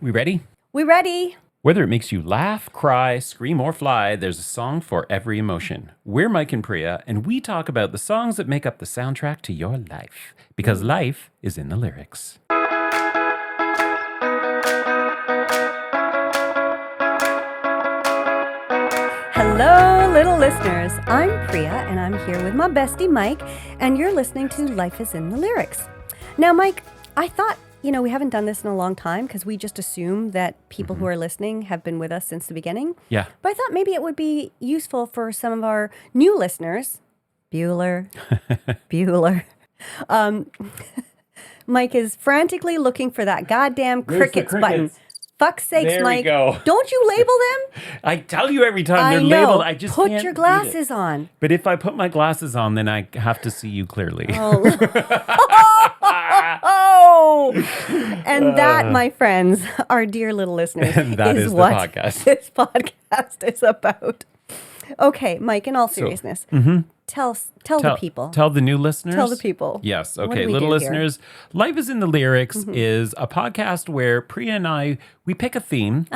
We ready? We ready? Whether it makes you laugh, cry, scream, or fly, there's a song for every emotion. We're Mike and Priya, and we talk about the songs that make up the soundtrack to your life. Because life is in the lyrics. Hello, little listeners. I'm Priya, and I'm here with my bestie, Mike, and you're listening to Life is in the Lyrics. Now, Mike, I thought, we haven't done this in a long time because we just assume that people who are listening have been with us since the beginning. Yeah. But I thought maybe it would be useful for some of our new listeners. Bueller. Mike is frantically looking for that goddamn crickets button. Fuck's sakes, There Mike. we go. Don't you label them? I tell you every time they're I know. labeled. I just Put can't your read glasses it. on. But if I put my glasses on, then I have to see you clearly. Oh, and that, my friends, our dear little listeners, And that is the what podcast. this podcast is about. Okay, Mike, in all seriousness, tell the people. Tell the new listeners. Tell the people. Yes. What Okay, do we little do here? listeners. Life is in the Lyrics is a podcast where Priya and I, we pick a theme.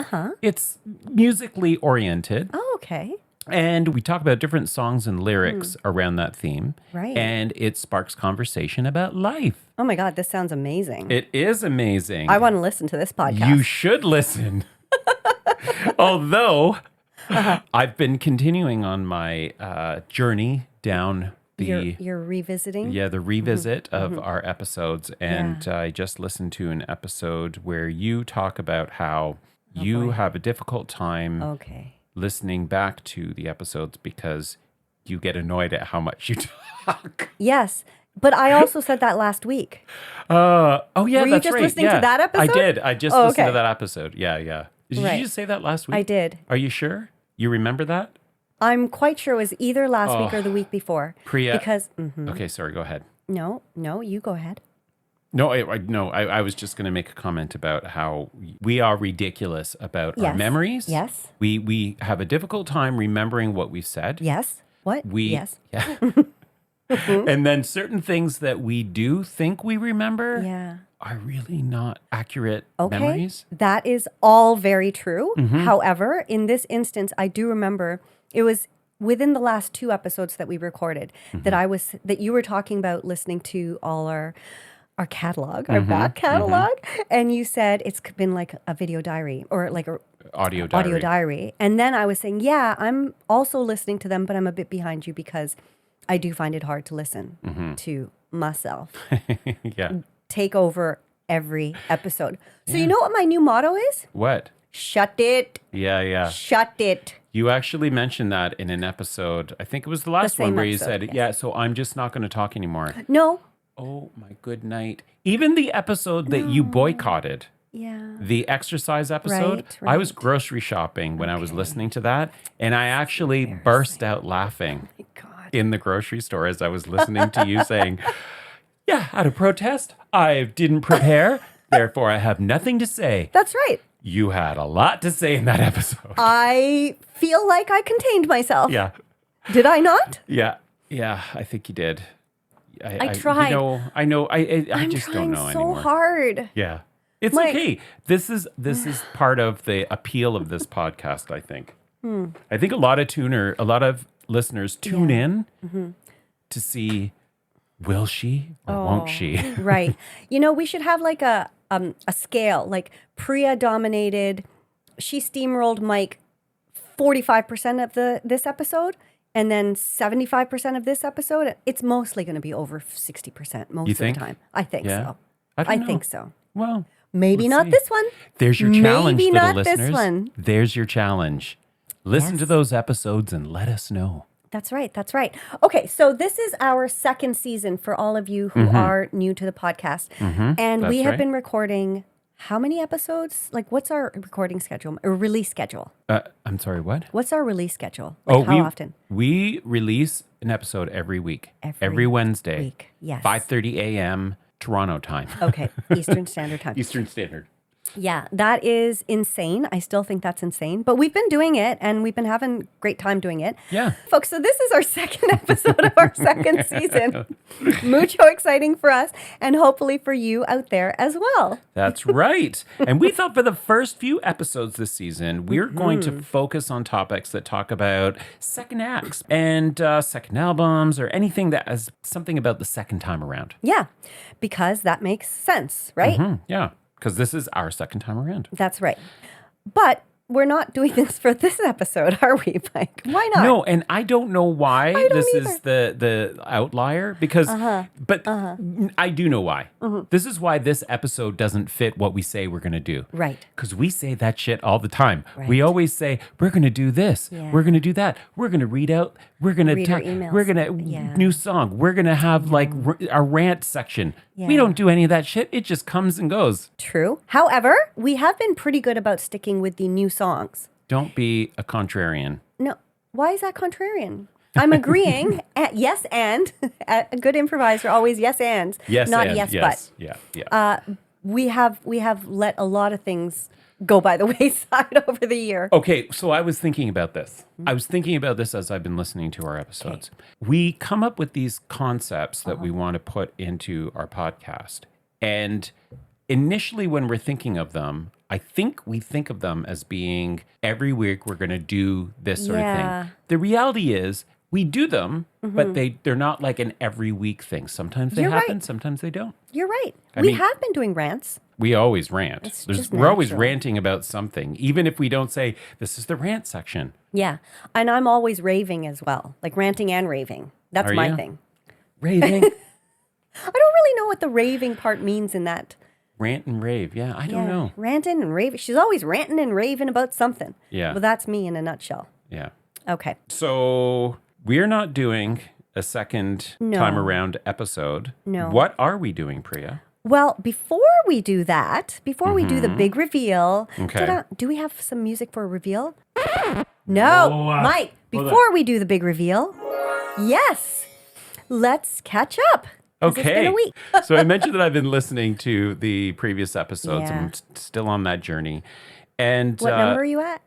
It's musically oriented. Oh, okay. And we talk about different songs and lyrics around that theme. Right. And it sparks conversation about life. Oh my God, this sounds amazing. It is amazing. I want to listen to this podcast. You should listen. Although I've been continuing on my journey down the You're revisiting? the revisit of our episodes, and I just listened to an episode where you talk about how you have a difficult time Okay. listening back to the episodes because you get annoyed at how much you talk. Yes, but I also said that last week. Oh yeah, Were you that's just right. listening to that episode? I did. I just Oh, listened to okay. that episode. Yeah. Did Right. you just say that last week? I did. Are you sure? You remember that? I'm quite sure it was either last week or the week before. Priya. Because, Okay, sorry, go ahead. no, you go ahead. No, I was just going to make a comment about how we are ridiculous about our Yes. memories. Yes. We have a difficult time remembering what we've said. Yes. What? Yes. Yeah. And then certain things that we do think we remember Yeah. are really not accurate Okay. memories. That is all very true. However, in this instance, I do remember it was within the last 2 episodes that we recorded that you were talking about listening to all our catalog, our back catalog, and you said it's been like a video diary or like a Audio diary. And then I was saying, yeah, I'm also listening to them, but I'm a bit behind you because I do find it hard to listen to myself Yeah. take over every episode. So you know what my new motto is? What? Shut it. Yeah. Shut it. You actually mentioned that in an episode. I think it was the last one same where you episode, said, yes. yeah, so I'm just not going to talk anymore. No. Oh my good night. Even the episode that you boycotted, Yeah. the exercise episode, Right, I was grocery shopping when I was listening to that, and I actually burst out laughing My God. in the grocery store as I was listening to you saying, yeah, out of protest, I didn't prepare, therefore I have nothing to say. That's right. You had a lot to say in that episode. I feel like I contained myself. Yeah. Did I not? Yeah, I think you did. I tried. I know. I I'm just trying don't know so anymore. hard. Yeah, it's Mike. okay. This is part of the appeal of this podcast. I think. I think a lot of listeners tune in to see, will she or won't she? Right. We should have like a scale, like Priya dominated. She steamrolled Mike 45% of this episode, and then 75% of this episode. It's mostly going to be over 60% most You of think? the time. I think Yeah. so. I don't know. think so. Well, Maybe let's not see. this one. There's your challenge, Maybe little not listeners. this one. There's your challenge. Listen to Yes. those episodes and let us know. That's right. That's right. Okay, so this is our second season for all of you who are new to the podcast. And we That's have right. been recording how many episodes? Like, what's our recording schedule or release schedule? I'm sorry, what? What's our release schedule? Like, how often? We release an episode every week. Every Wednesday. week, yes. 5:30 a.m. Toronto time. Okay, Eastern Standard Time. Eastern Standard. Yeah, that is insane. I still think that's insane, but we've been doing it and we've been having a great time doing it. Yeah. Folks, so this is our second episode of our second season. Mucho exciting for us and hopefully for you out there as well. That's right. And we thought for the first few episodes this season, we're going to focus on topics that talk about second acts and second albums or anything that has something about the second time around. Yeah, because that makes sense, right? Yeah. Because this is our second time around. That's right. But we're not doing this for this episode, are we, Mike? Why not? No, and I don't know why this either. is the outlier because, but I do know why. This is why this episode doesn't fit what we say we're going to do. Right. Because we say that shit all the time. Right. We always say, we're going to do this. Yeah. We're going to do that. We're going to read out. We're going to Read our emails. We're going to new song. We're going to have like our rant section. We Yeah. don't do any of that shit. It just comes and goes. True. However, we have been pretty good about sticking with the new songs. Don't be a contrarian. No. Why is that contrarian? I'm agreeing. Yes, and a good improviser always yes and. Yes, not and, yes, yes. but. Yeah. We have let a lot of things go by the wayside over the year. Okay, so I was thinking about this. I was thinking about this as I've been listening to our episodes. We come up with these concepts that we want to put into our podcast. And initially, when we're thinking of them, I think we think of them as being every week we're going to do this sort of Yeah. thing. The reality is we do them, but they're not like an every week thing. Sometimes they You're happen, right. sometimes they don't. You're right. I We mean- have been doing rants. We always rant. just We're always natural. ranting about something, even if we don't say, this is the rant section. Yeah. And I'm always raving as well, like ranting and raving. That's Are my you? thing. Raving. I don't really know what the raving part means in that. Rant and rave. Yeah, I don't know. Ranting and raving. She's always ranting and raving about something. Yeah. Well, that's me in a nutshell. Yeah. Okay. So we're not doing a second No. time around episode. No. What are we doing, Priya? Well, before we do that, before we do the big reveal, Okay. do we have some music for a reveal? No, Mike, hold on. before we do the big reveal, yes, let's catch up. 'cause Okay. It's been a week. So I mentioned that I've been listening to the previous episodes. Yeah. I'm still on that journey. And What number are you at?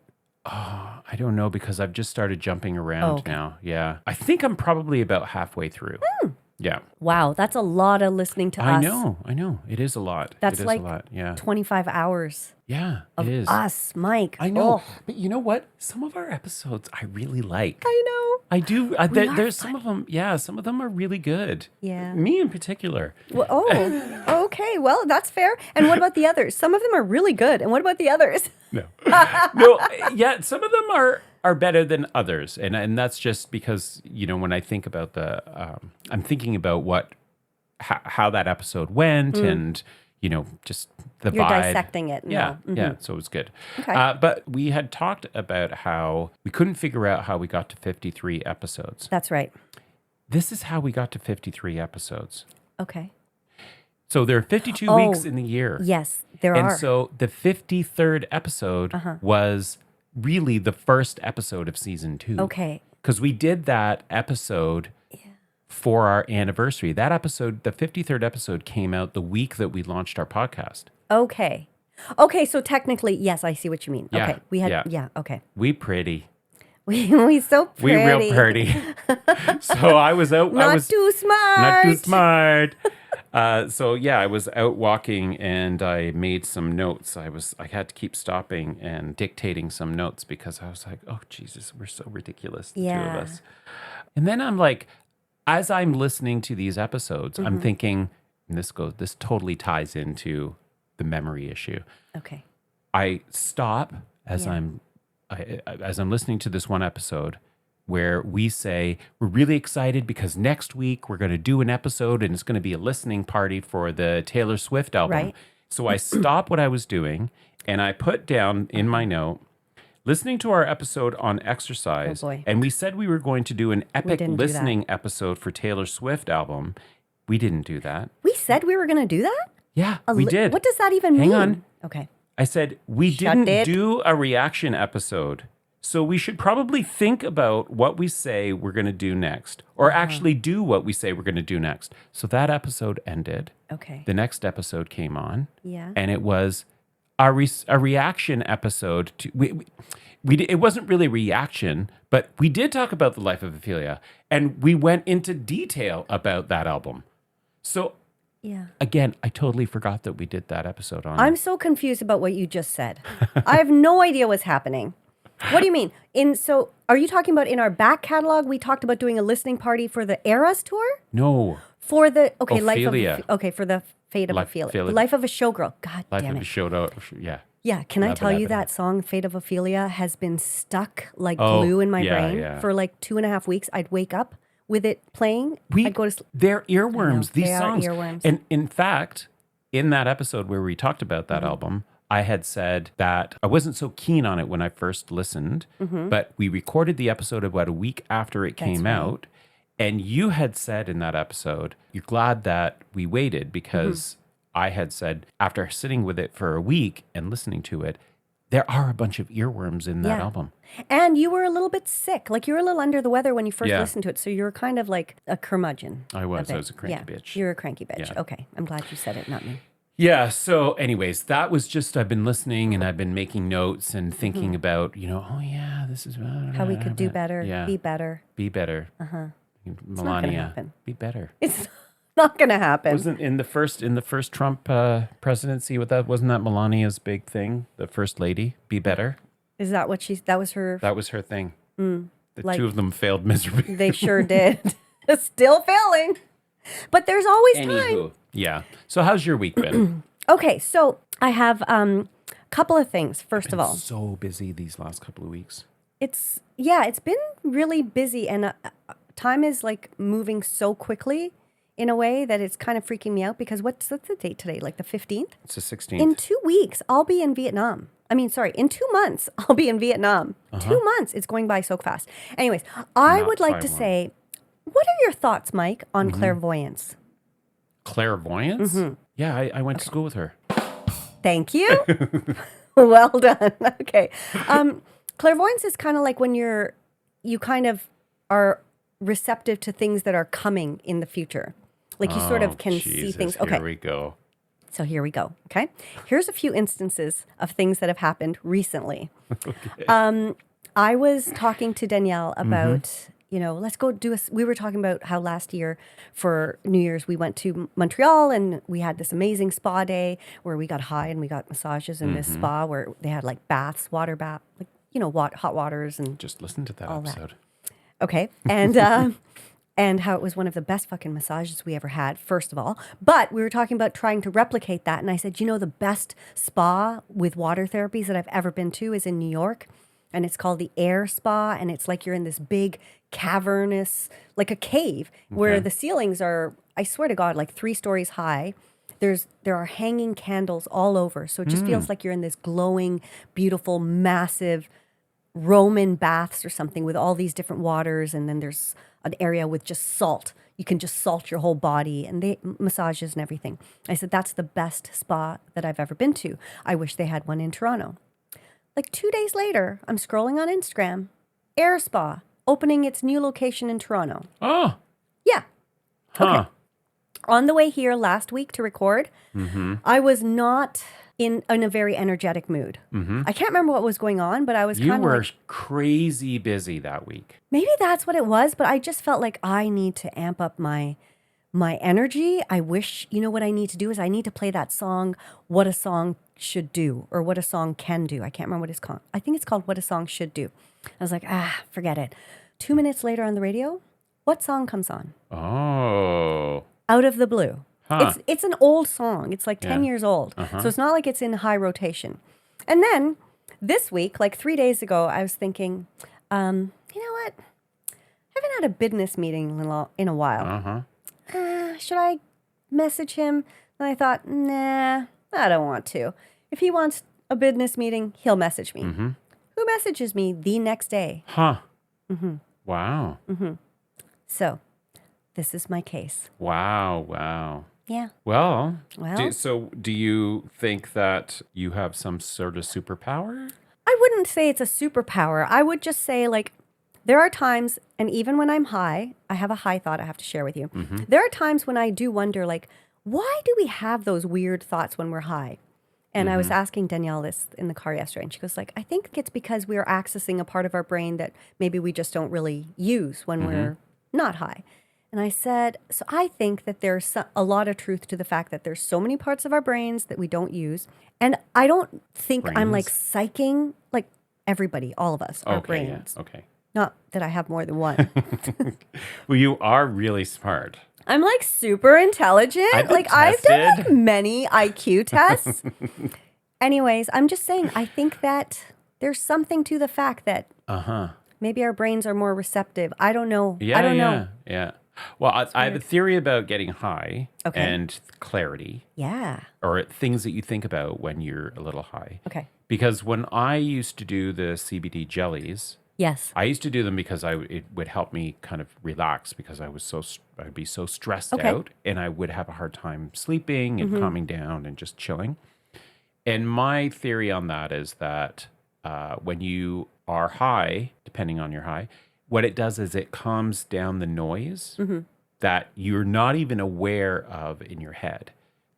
I don't know because I've just started jumping around okay. now. Yeah. I think I'm probably about halfway through. Yeah. Wow, that's a lot of listening to I us. know. It is a lot. That's it is like a lot. Yeah. 25 hours Yeah, of it is. us, Mike. I know. Oh, But you know what? Some of our episodes I really like. I know. I do. are There's some of them. Yeah, some of them are really good. Yeah. Me in particular. Well, oh, okay. Well, that's fair. And what about the others? Some of them are really good. And what about the others? No. No. Yeah, some of them are better than others, and that's just because when I think about I'm thinking about how that episode went, and just the You're vibe. dissecting it. Yeah, now. yeah. So it was good. Okay. But we had talked about how we couldn't figure out how we got to 53 episodes. That's right. This is how we got to 53 episodes. Okay. So there are 52 Oh, weeks in the year. Yes, there And are. so the 53rd episode was really the first episode of season 2. Okay. Because we did that episode for our anniversary. That episode, the 53rd episode, came out the week that we launched our podcast. Okay. Okay, so technically, yes, I see what you mean. Yeah, Okay. We had yeah. yeah, okay. We pretty. We so pretty. We real pretty. So I was out. Not I was too smart. not too smart. So yeah, I was out walking and I made some notes. I had to keep stopping and dictating some notes because I was like, oh Jesus, we're so ridiculous, the two Yeah. of us. And then I'm like, as I'm listening to these episodes, I'm thinking, and this totally ties into the memory issue. Okay. I stop as Yeah. as I'm listening to this one episode where we say we're really excited because next week we're going to do an episode and it's going to be a listening party for the Taylor Swift album. Right. So I stopped what I was doing and I put down in my note, listening to our episode on exercise. Oh, boy. And we said we were going to do an epic didn't do that. listening episode for Taylor Swift album. We didn't do that. We said we were going to do that? Yeah, we did. What does that even mean? Hang on. Okay. I said, we Shut didn't it. do a reaction episode. So we should probably think about what we say we're going to do next, or actually do what we say we're going to do next. So that episode ended. Okay. The next episode came on, Yeah. and it was a reaction episode to it wasn't really reaction, but we did talk about the life of Ophelia, and we went into detail about that album. So Yeah. again, I totally forgot that we did that episode on. I'm so confused about what you just said. I have no idea what's happening. What do you mean? So are you talking about in our back catalog, we talked about doing a listening party for the Eras tour? No. For the, okay, Ophelia. for the Fate of Ophelia. The Life of a Showgirl. God Life damn of it. a Show. Yeah. Yeah, can I tell you that song, Fate of Ophelia, has been stuck like glue in my brain for like 2.5 weeks. I'd wake up with it playing. I'd go to sleep. They're earworms, these they songs. Are earworms. And in fact, in that episode where we talked about that album, I had said that I wasn't so keen on it when I first listened, but we recorded the episode about a week after it came out. And you had said in that episode, you're glad that we waited because I had said, after sitting with it for a week and listening to it, there are a bunch of earworms in that album. And you were a little bit sick. Like you were a little under the weather when you first listened to it. So you were kind of like a curmudgeon. I was a cranky bitch. You're a cranky bitch. Yeah. Okay. I'm glad you said it, not me. Yeah. So anyways, that was just, I've been listening and I've been making notes and thinking about, oh yeah, this is how we could do better, be better. Be better. Melania, be better. It's not going to happen. Wasn't in the first Trump presidency wasn't that Melania's big thing? The first lady, be better. Is that what that was her? That was her thing. The two of them failed miserably. They sure did. Still failing. But there's always time. Yeah. So how's your week been? Okay, so I have a couple of things. First of all, so busy these last couple of weeks. It's been really busy, and time is like moving so quickly in a way that it's kind of freaking me out because what's the date today? Like the 15th? It's the 16th. In 2 weeks, I'll be in Vietnam. In 2 months, I'll be in Vietnam. 2 months. It's going by so fast. Anyways, I would like to say, what are your thoughts, Mike, on clairvoyance? Clairvoyance? Yeah, I went to school with her. Thank you. Well done. Okay. Clairvoyance is kind of like when you kind of are receptive to things that are coming in the future. Like you sort of can see things. Okay. Here we go. So here we go. Okay. Here's a few instances of things that have happened recently. Okay. I was talking to Danielle about, let's go we were talking about how last year for New Year's, we went to Montreal and we had this amazing spa day where we got high and we got massages in this spa where they had like baths, water bath, like, hot waters and just listen to that episode. That. Okay. And, and how it was one of the best fucking massages we ever had, first of all. But we were talking about trying to replicate that. And I said, the best spa with water therapies that I've ever been to is in New York. And it's called the Air Spa. And it's like you're in this big cavernous, like a cave where the ceilings are, I swear to God, like 3 stories high. There are hanging candles all over. So it just feels like you're in this glowing, beautiful, massive Roman baths or something with all these different waters. And then there's an area with just salt. You can just salt your whole body and they massages and everything. I said, that's the best spa that I've ever been to. I wish they had one in Toronto. Like 2 days later, I'm scrolling on Instagram, Air Spa opening its new location in Toronto. Oh. Yeah. Huh. Okay. On the way here last week to record, I was not in a very energetic mood. I can't remember what was going on, but I was kind of You were crazy busy that week. Maybe that's what it was, but I just felt like I need to amp up my energy. I wish, what I need to do is I need to play that song, What a Song Should Do, or What a Song Can Do. I can't remember what it's called. I think it's called What a Song Should Do. I was like, forget it. 2 minutes later on the radio, what song comes on? Oh. Out of the blue. Huh. It's an old song. It's like 10 years old. So it's not like it's in high rotation. And then this week, like 3 days ago, I was thinking, you know what? I haven't had a business meeting in a while. Should I message him? And I thought, nah, I don't want to. If he wants a business meeting, he'll message me. Who messages me the next day? Huh. Wow. So this is my case. Wow. Yeah. Well, Well. do you think that you have some sort of superpower? I wouldn't say it's a superpower. I would just say, like, there are times, and even when I'm high, I have a high thought I have to share with you. There are times when I do wonder, like, why do we have those weird thoughts when we're high? And I was asking Danielle this in the car yesterday, and she goes like, I think it's because we are accessing a part of our brain that maybe we just don't really use when we're not high. And I said, so I think that there's a lot of truth to the fact that there's so many parts of our brains that we don't use. And I don't think I'm like psyching like everybody, all of us, our brains. Yeah. Okay. Not that I have more than one. Well, you are really smart. I'm like super intelligent. I've been I've done like tested. many IQ tests. Anyways, I'm just saying, I think that there's something to the fact that maybe our brains are more receptive. I don't know. Yeah, I don't know. Yeah. Well, I have a theory about getting high and clarity. Yeah. Or things that you think about when you're a little high. Okay. Because when I used to do the CBD jellies, Yes. I used to do them because it would help me kind of relax because I'd be so stressed Okay. out and I would have a hard time sleeping and calming down and just chilling. And my theory on that is that when you are high, depending on your high, what it does is it calms down the noise that you're not even aware of in your head.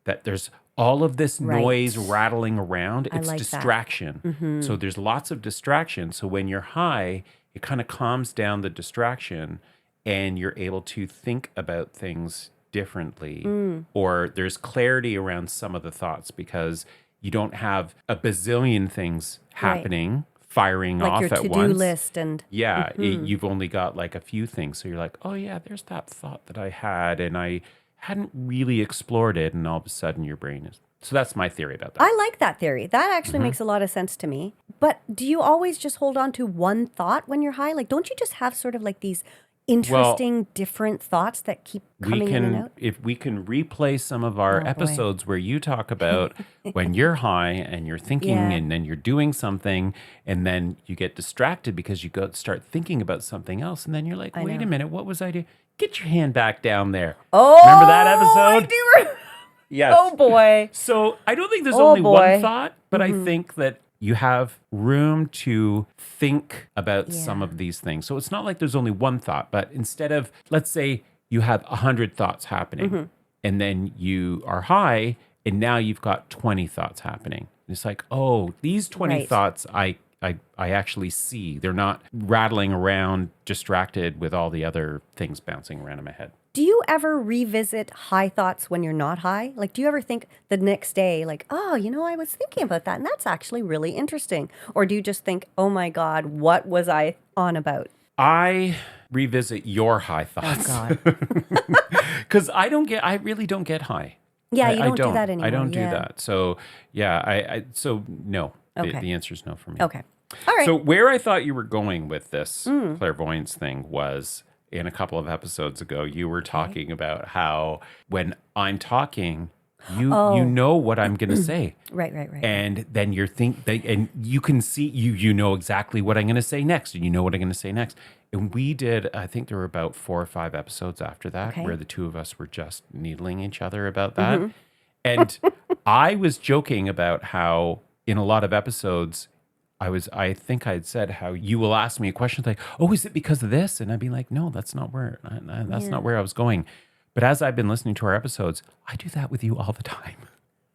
That there's all of this noise rattling around. It's like distraction. So there's lots of distraction. So when you're high, it kind of calms down the distraction and you're able to think about things differently. Or there's clarity around some of the thoughts because you don't have a bazillion things happening, firing Like off your at to-do once. list and Yeah, you've only got like a few things. So you're like, oh yeah, there's that thought that I had and I hadn't really explored it. And all of a sudden your brain is. So that's my theory about that. I like that theory. That actually makes a lot of sense to me. But do you always just hold on to one thought when you're high? Like, don't you just have sort of like these interesting, different thoughts that keep coming in and out? If we can replay some of our episodes where you talk about when you're high and you're thinking and then you're doing something and then you get distracted because you start thinking about something else and then you're like, wait a minute, what was I doing? Get your hand back down there. Oh, remember that episode? I do. Yes. Oh boy. So I don't think there's only boy. one thought, but I think that you have room to think about some of these things. So it's not like there's only one thought, but instead of, let's say you have 100 thoughts happening and then you are high and now you've got 20 thoughts happening. It's like, oh, these 20 thoughts I actually see. They're not rattling around distracted with all the other things bouncing around in my head. Do you ever revisit high thoughts when you're not high? Like, do you ever think the next day, like, oh, I was thinking about that and that's actually really interesting? Or do you just think, oh my God, what was I on about? I revisit your high thoughts. Oh God. Because I really don't get high. Yeah, you I don't do that anymore. I don't do that. So yeah, so no. Okay. The answer is no for me. Okay. All right. So where I thought you were going with this clairvoyance thing was in a couple of episodes ago, you were talking about how when I'm talking, you know what I'm going to say. Right. And then and you can see, you know exactly what I'm going to say next. And you know what I'm going to say next. And we did, I think there were about 4 or 5 episodes after that where the two of us were just needling each other about that. And I was joking about how in a lot of episodes, I think I'd said how you will ask me a question like, oh, is it because of this? And I'd be like, no, that's not where I was going. But as I've been listening to our episodes, I do that with you all the time.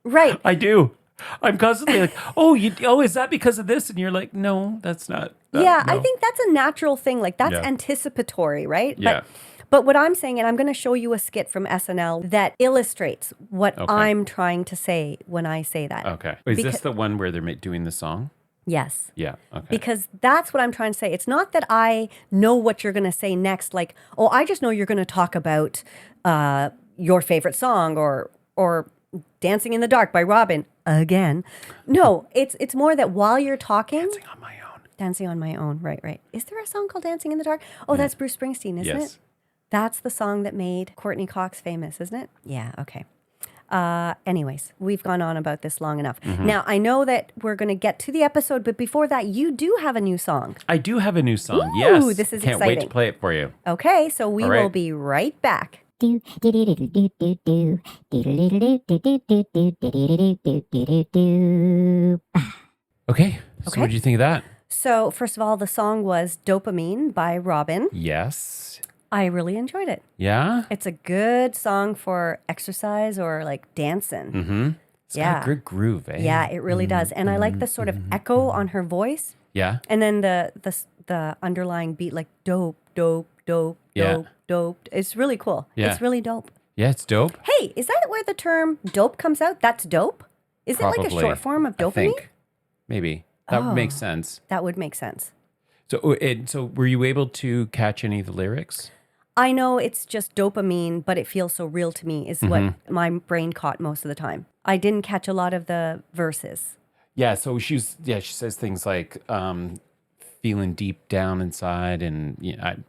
Right. I do. I'm constantly like, is that because of this? And you're like, no, that's not. No. I think that's a natural thing. Like that's Yeah. anticipatory, right? Yeah. But what I'm saying, and I'm going to show you a skit from SNL that illustrates what I'm trying to say when I say that. Okay. Is this the one where they're doing the song? Yes. Yeah. Okay. Because that's what I'm trying to say. It's not that I know what you're going to say next. Like, oh, I just know you're going to talk about your favorite song or Dancing in the Dark by Robyn again. No, it's more that while you're talking. Dancing on My Own. Right. Is there a song called Dancing in the Dark? Oh, that's Bruce Springsteen, isn't it? That's the song that made Courtney Cox famous, isn't it? Yeah, okay. Anyways, we've gone on about this long enough. Now, I know that we're going to get to the episode, but before that, you do have a new song. I do have a new song. Ooh, yes. this is Can't exciting. wait to play it for you. Okay, so we All right. will be right back. Okay. So what did you think of that? So, first of all, the song was Dopamine by Robyn. Yes. I really enjoyed it. Yeah? It's a good song for exercise or like dancing. It's got a good groove, eh? Yeah, it really does. And I like the sort of echo on her voice. Yeah. And then the underlying beat, like dope, dope, dope, Yeah. dope, dope. It's really cool. Yeah. It's really dope. Yeah, it's dope. Hey, is that where the term dope comes out? That's dope? Is it like a short form of I dopamine? think. Maybe. That would make Oh. sense. That would make sense. So were you able to catch any of the lyrics? I know it's just dopamine, but it feels so real to me is what my brain caught most of the time. I didn't catch a lot of the verses. Yeah, so she says things like feeling deep down inside, and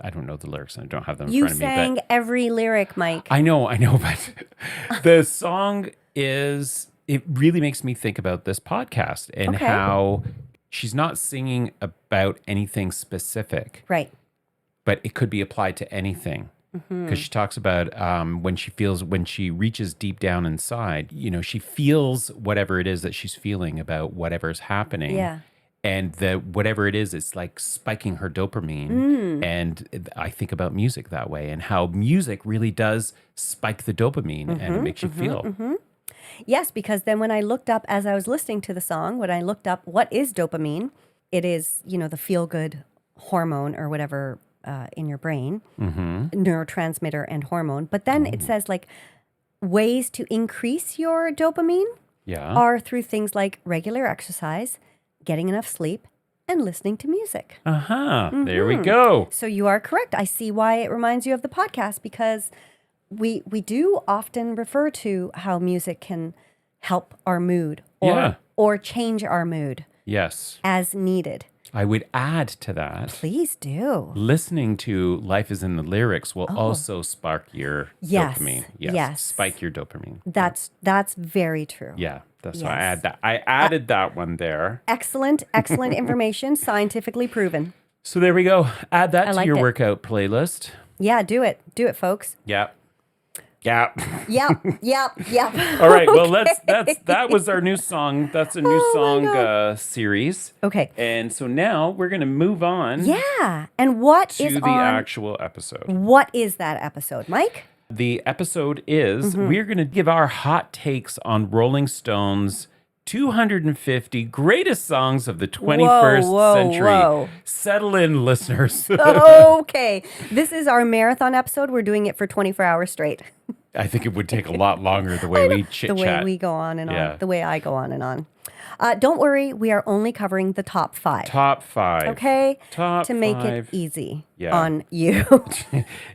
I don't know the lyrics, and I don't have them in You front of me. sang every lyric, Mike. I know, but the song it really makes me think about this podcast and how she's not singing about anything specific. Right. But it could be applied to anything. Because she talks about when she reaches deep down inside, she feels whatever it is that she's feeling about whatever's happening. Yeah. And whatever it is, it's like spiking her dopamine. And I think about music that way and how music really does spike the dopamine and it makes you feel. Yes, because then when I looked up, as I was listening to the song, when I looked up what is dopamine, it is, the feel-good hormone or whatever in your brain, neurotransmitter and hormone. But then it says like ways to increase your dopamine are through things like regular exercise, getting enough sleep, and listening to music. There we go. So you are correct. I see why it reminds you of the podcast, because we do often refer to how music can help our mood or change our mood Yes. as needed. I would add to that. Please do. Listening to Life is in the Lyrics will also spark your dopamine. Yes. Spike your dopamine. That's very true. Yeah. That's why I add that. I added that one there. Excellent information, scientifically proven. So there we go. Add that to your it. workout playlist. Yeah, do it. Do it, folks. Yeah. Yeah. Yep. All right. Well, that was our new song. That's a new song series. Okay. And so now we're going to move on Yeah. And what to is the actual episode. What is that episode, Mike? The episode is we're going to give our hot takes on Rolling Stone's 250 greatest songs of the 21st century. Whoa. Settle in, listeners. Okay. This is our marathon episode. We're doing it for 24 hours straight. I think it would take a lot longer the way we chit-chat. The way we go on and Yeah. on. The way I go on and on. Don't worry. We are only covering the top 5. Top 5. Okay? Top to make 5. it easy Yeah. on you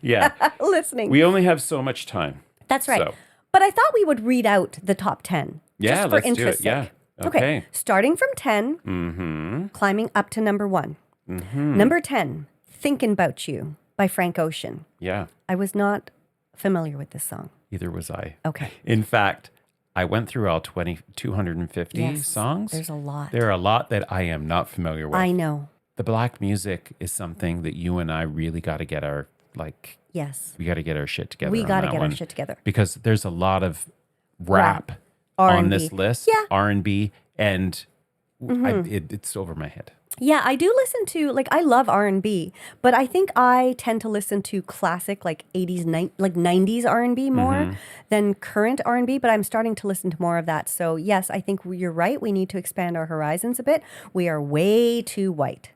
Yeah. listening. We only have so much time. That's right. So. But I thought we would read out the top 10. Yeah, just for let's do interest it. Yeah. sake. Okay. Starting from 10, climbing up to number 1. Number 10, Thinking About You by Frank Ocean. Yeah. I was not familiar with this song. Either was I. Okay. In fact, I went through all 250 Yes, songs. there's a lot. There are a lot that I am not familiar with. I know. The black music is something that you and I really got to get our, Yes. we got to get our shit together. We got to get our shit together. Because there's a lot of rap R&B. on this list. Yeah. R&B. And it's over my head. Yeah, I do listen to, I love R&B, but I think I tend to listen to classic, 80s, 90s R&B more than current R&B, but I'm starting to listen to more of that. So yes, I think you're right. We need to expand our horizons a bit. We are way too white.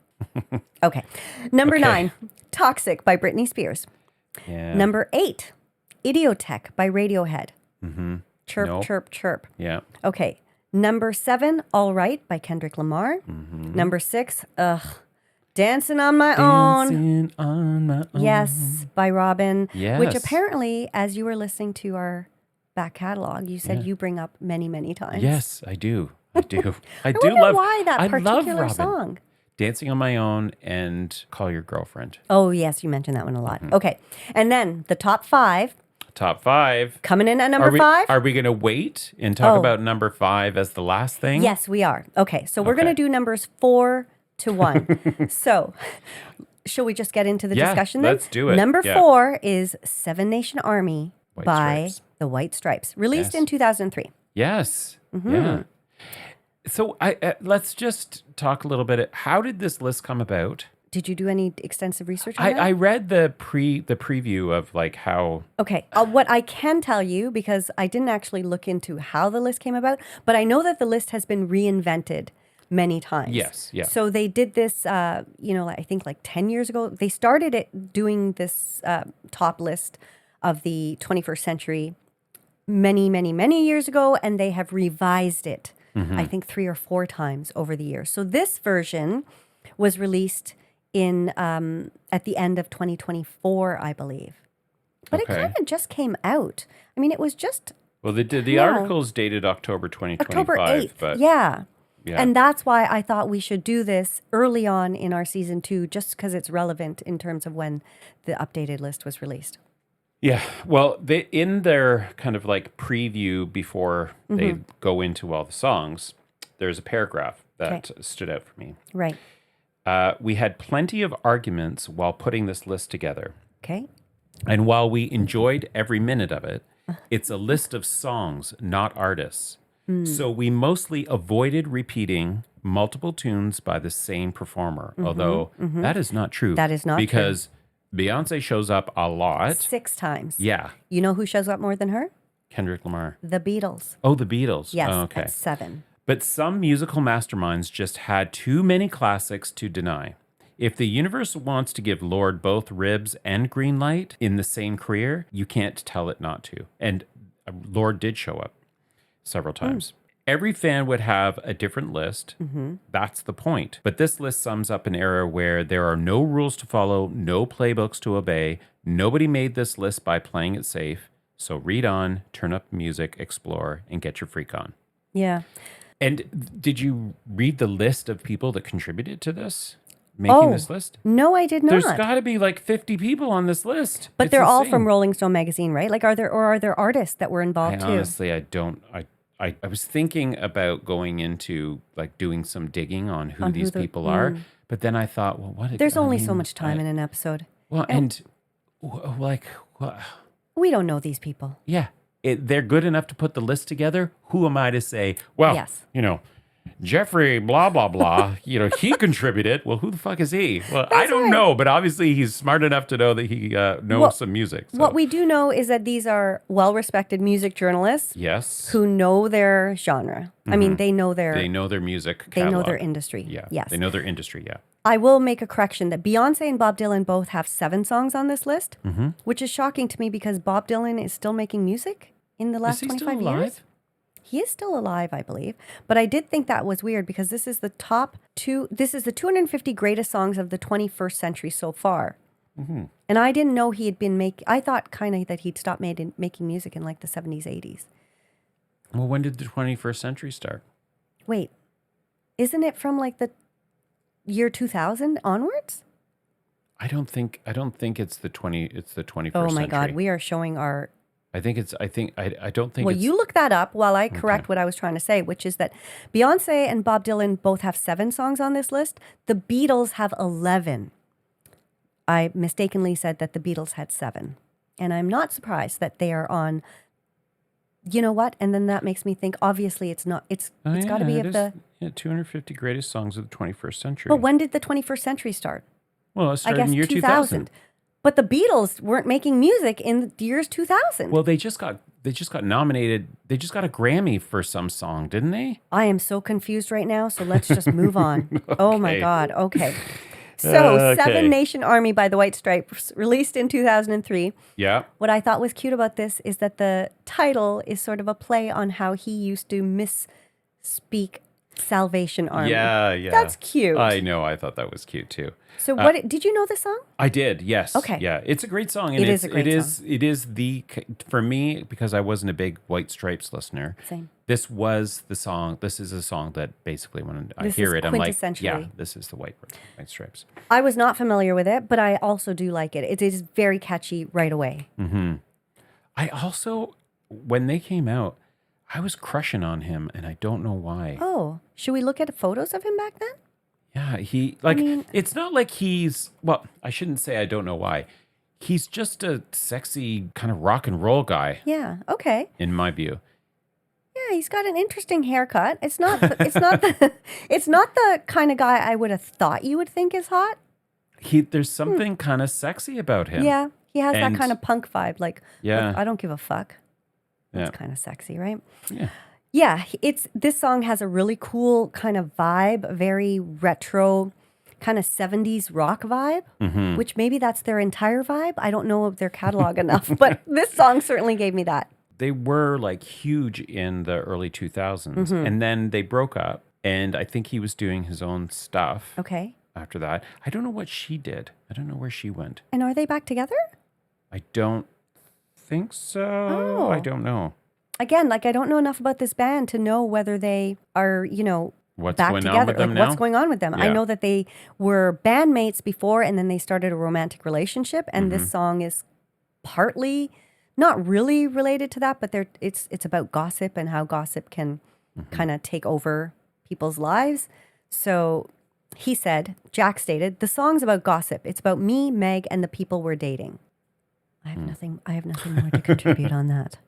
Okay. Number 9, Toxic by Britney Spears. Yeah. Number 8, Idiotech by Radiohead. Chirp, Nope. chirp, chirp. Yeah. Okay. Number 7, All Right by Kendrick Lamar. Number 6, Dancing on My Own. Dancing on my own. Yes, by Robyn. Yes. Which apparently, as you were listening to our back catalog, you said you bring up many, many times. Yes, I do. I do. I wonder why that particular song. Dancing on My Own and Call Your Girlfriend. Oh, yes, you mentioned that one a lot. Okay. And then the top 5, Top 5. coming in at number 5. Are we going to wait and talk about number 5 as the last thing? Yes, we are. Okay, so we're going to do numbers 4 to 1. So, shall we just get into the discussion then? Let's do it. Number 4 is Seven Nation Army by Stripes. the White Stripes, released Yes. in 2003. Yes. Yeah. So let's just talk a little bit. How did this list come about? Did you do any extensive research on that? I read the preview of like how. Okay. What I can tell you, because I didn't actually look into how the list came about, but I know that the list has been reinvented many times. Yes, yeah. So they did this, I think like 10 years ago. They started it doing this top list of the 21st century many, many, many years ago, and they have revised it, I think 3 or 4 times over the years. So this version was released in at the end of 2024, I believe. But it kind of just came out. I mean, it was just... Well, the article's dated October 2025. October 8th, but yeah. Yeah. And that's why I thought we should do this early on in our season 2, just because it's relevant in terms of when the updated list was released. Yeah. Well, in their kind of like preview before they go into all the songs, there's a paragraph that stood out for me. Right. We had plenty of arguments while putting this list together. Okay. And while we enjoyed every minute of it, it's a list of songs, not artists. So we mostly avoided repeating multiple tunes by the same performer, although that is not true. That is not true. Because Beyonce shows up a lot. 6 times. Yeah. You know who shows up more than her? Kendrick Lamar. The Beatles. Oh, the Beatles. Yes, Oh, okay. that's 7. But some musical masterminds just had too many classics to deny. If the universe wants to give Lord both ribs and green light in the same career, you can't tell it not to. And Lord did show up several times. Every fan would have a different list. That's the point. But this list sums up an era where there are no rules to follow, no playbooks to obey. Nobody made this list by playing it safe. So read on, turn up music, explore, and get your freak on. Yeah. And did you read the list of people that contributed to this, making this list? No, I did not. There's got to be like 50 people on this list. But It's they're all insane. from Rolling Stone magazine, right? Like, are there artists that were involved too? Honestly, I don't. I was thinking about going into like doing some digging on who these people are, but then I thought, well, what? There's only so much time in an episode. Well, We don't know these people. yeah, they're good enough to put the list together. Who am I to say? Well, Yes. Jeffrey, blah, blah, blah, he contributed. Well, who the fuck is he? Well, I don't know, but obviously he's smart enough to know that he knows some music. So. What we do know is that these are well-respected music journalists Yes. who know their genre. I mean, they know their music they know catalog. their industry. Yeah. Yes. They know their industry, yeah. I will make a correction that Beyonce and Bob Dylan both have 7 songs on this list, which is shocking to me because Bob Dylan is still making music in the last Is he 25 still alive? years. He is still alive, I believe. But I did think that was weird because this is the this is the 250 greatest songs of the 21st century so far. And I didn't know he had been I thought kind of that he'd stopped making music in like the 70s, 80s. Well, when did the 21st century start? Wait, isn't it from like the year 2000 onwards? I don't think it's the 21st Oh my century. God, we are showing our... I don't think Well, it's... you look that up while I correct what I was trying to say, which is that Beyonce and Bob Dylan both have 7 songs on this list. The Beatles have 11. I mistakenly said that the Beatles had 7. And I'm not surprised that they are on... You know what? And then that makes me think, obviously, it's not... It's got to be of the... 250 greatest songs of the 21st century. But when did the 21st century start? Well, it I started guess in year 2000. But the Beatles weren't making music in the years 2000. Well, they just got nominated. They just got a Grammy for some song, didn't they? I am so confused right now, so let's just move on. Oh my Okay. God. Okay. So, Okay. 7 Nation Army by the White Stripes, released in 2003. Yeah. What I thought was cute about this is that the title is sort of a play on how he used to misspeak Salvation Army. Yeah. That's cute. I know. I thought that was cute too. So did you know this song? I did, yes. Okay. Yeah, it's a great song. And It is a great song. It is for me, because I wasn't a big White Stripes listener. Same. This was the song. This is a song that basically when I This hear is it, I'm like, yeah, quintessentially- this is the White Stripes. I was not familiar with it, but I also do like it. It is very catchy right away. I also, when they came out, I was crushing on him, and I don't know why. Oh, should we look at photos of him back then? Yeah, it's not like well, I shouldn't say I don't know why. He's just a sexy kind of rock and roll guy, Yeah. Okay. in my view. Yeah, he's got an interesting haircut. It's not the kind of guy I would have thought you would think is hot. there's something kind of sexy about him. Yeah, he has that And- kind of punk vibe. Like, Yeah. I don't give a fuck. It's Yeah. kind of sexy, right? Yeah. Yeah, this song has a really cool kind of vibe, very retro, kind of 70s rock vibe, which maybe that's their entire vibe. I don't know of their catalog enough, but this song certainly gave me that. They were like huge in the early 2000s, and then they broke up, and I think he was doing his own stuff Okay. after that. I don't know what she did. I don't know where she went. And are they back together? I don't think so. Oh. I don't know. Again, like I don't know enough about this band to know whether they are, What's back going on together. with them Like, now? what's going on with them? I Yeah. know that they were bandmates before and then they started a romantic relationship, and Mm-hmm. this song is partly not really related to that, but it's about gossip and how gossip can Mm-hmm. kind of take over people's lives. So Jack stated, the song's about gossip. It's about me, Meg, and the people we're dating. I have nothing more to contribute on that.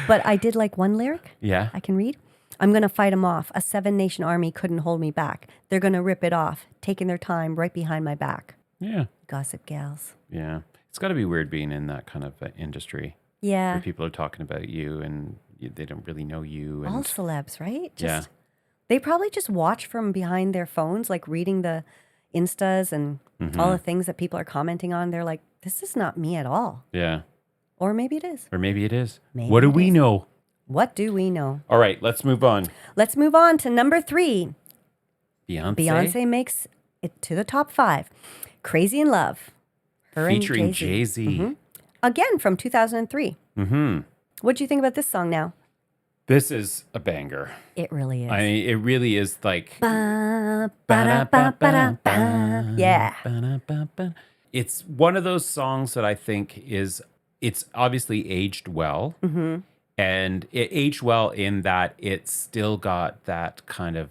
But I did like one lyric Yeah. I can read. I'm going to fight them off. A 7-nation army couldn't hold me back. They're going to rip it off, taking their time right behind my back. Yeah. Gossip gals. Yeah. It's got to be weird being in that kind of industry where Yeah. people are talking about you and they don't really know you. And All celebs, right? Yeah. They probably just watch from behind their phones, like reading the Instas and all the things that people are commenting on. They're like, this is not me at all. yeah. Or maybe it is. Or maybe it is. Maybe What do it we is. know? What do we know? All right, let's move on. Let's move on to number 3. Beyonce. Beyonce makes it to the top 5. Crazy in Love. Her and Featuring Jay-Z. Jay-Z. Again, from 2003. Mm-hmm. What do you think about this song now? This is a banger. It really is. It really is like. Ba, ba, ba, ba, ba. Yeah. Ba-da-ba-ba. It's one of those songs that I think it's obviously aged well. Mm-hmm. And it aged well in that it's still got that kind of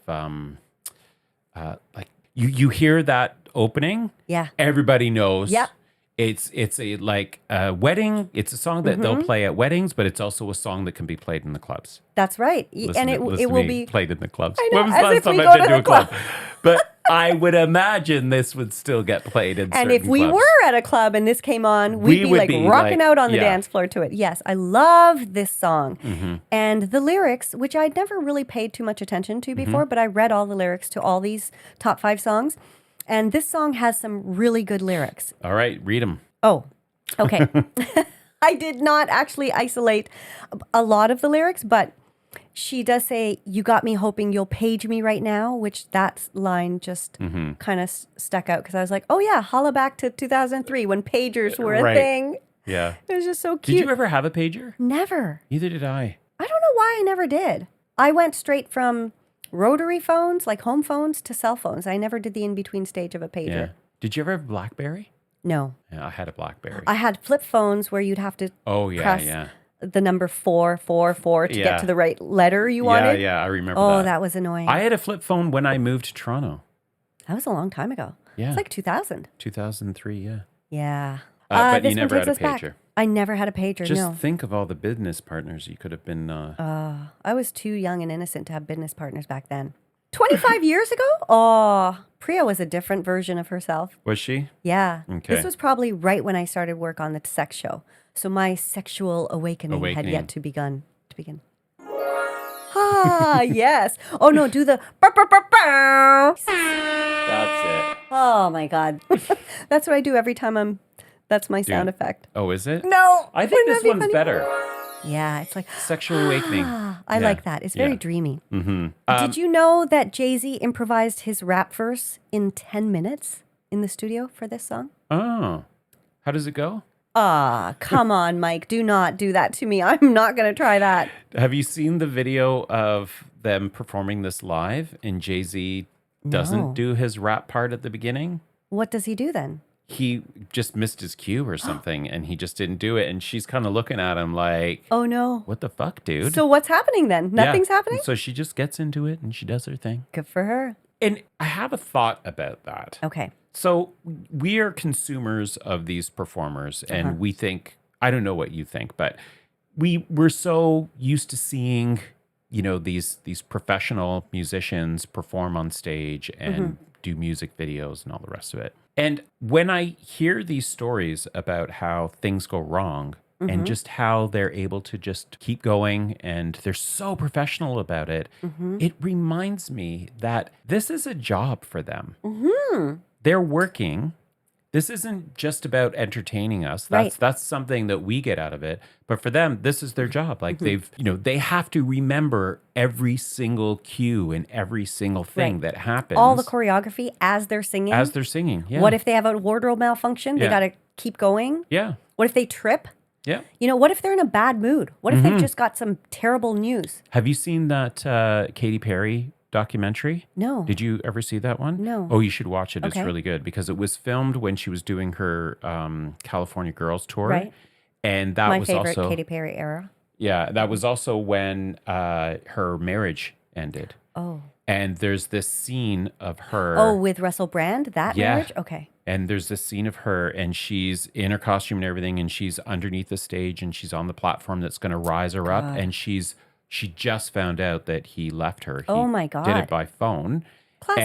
like you hear that opening, Yeah. everybody knows. Yep. It's a like a wedding. It's a song that they'll play at weddings, but it's also a song that can be played in the clubs. That's right. Listen And to it will me be played in the clubs. I know, When was as the last if we time go I've to been to the a club? club. But I would imagine this would still get played in And certain if we clubs. were at a club and this came on, We we'd be would like be rocking like- out on the yeah. dance floor to it. Yes, I love this song. Mm-hmm. And the lyrics, which I'd never really paid too much attention to before, but I read all the lyrics to all these top 5 songs. And this song has some really good lyrics. All right, read them. Oh, okay. I did not actually isolate a lot of the lyrics, but she does say, "You got me hoping you'll page me right now," which that line just kind of stuck out because I was like, oh yeah, holla back to 2003 when pagers were a Right. thing. Yeah. It was just so Did cute. you ever have a pager? Never. Neither did I. I don't know why I never did. I went straight from rotary phones, like home phones, to cell phones. I never did the in-between stage of a pager. Yeah. Did you ever have BlackBerry? No. Yeah, I had a BlackBerry. I had flip phones where you'd have to Oh yeah, press yeah. the number 444 to Yeah. get to the right letter you wanted. Yeah, I remember Oh, that. that was annoying. I had a flip phone when I moved to Toronto. That was a long time ago. Yeah. It's like 2000. 2003, yeah. Yeah. But this you one never takes had a us back. pager. I never had a pager, Just no. think of all the business partners you could have been. I was too young and innocent to have business partners back then. 25 years ago? Oh, Priya was a different version of herself. Was she? Yeah. Okay. This was probably right when I started work on the sex show. So my sexual awakening had Awakening. yet to begin. Ah, yes. Oh no, do the burr, burr, burr, burr. That's it. Oh my God. That's what I do every time that's my sound effect. Oh, is it? No. I think wouldn't this that be one's funny? better. Yeah, it's like, Sexual Awakening. I Yeah. like that. It's very Yeah. dreamy. Mm-hmm. Did you know that Jay-Z improvised his rap verse in 10 minutes in the studio for this song? Oh. How does it go? Ah, come on, Mike. Do not do that to me. I'm not going to try that. Have you seen the video of them performing this live and Jay-Z doesn't No. do his rap part at the beginning? What does he do then? He just missed his cue or something and he just didn't do it. And she's kind of looking at him like, Oh, no. what the fuck, dude? So what's happening then? Yeah. Nothing's happening? So she just gets into it and she does her thing. Good for her. And I have a thought about that. Okay. So we are consumers of these performers and we think, I don't know what you think, but we're so used to seeing, you know, these professional musicians perform on stage and do music videos and all the rest of it. And when I hear these stories about how things go wrong and just how they're able to just keep going and they're so professional about it, it reminds me that this is a job for them. They're working. This isn't just about entertaining us. That's something that we get out of it. But for them, this is their job. Like they have to remember every single cue and every single thing that happens. All the choreography as they're singing. Yeah. What if they have a wardrobe malfunction? They got to keep going. Yeah. What if they trip? Yeah. What if they're in a bad mood? What if they've just got some terrible news? Have you seen that Katy Perry documentary? No. Did you ever see that one? No. Oh, you should watch it. Okay. It's really good because it was filmed when she was doing her California Girls tour. Right. And that My was favorite also Katy Perry era. Yeah, that was also when her marriage ended. Oh. And there's this scene of her. Oh, with Russell Brand, that marriage? Okay. And there's this scene of her, and she's in her costume and everything, and she's underneath the stage, and she's on the platform that's going to rise her up, and she just found out that he left her. Oh my God. Did it by phone. Classic.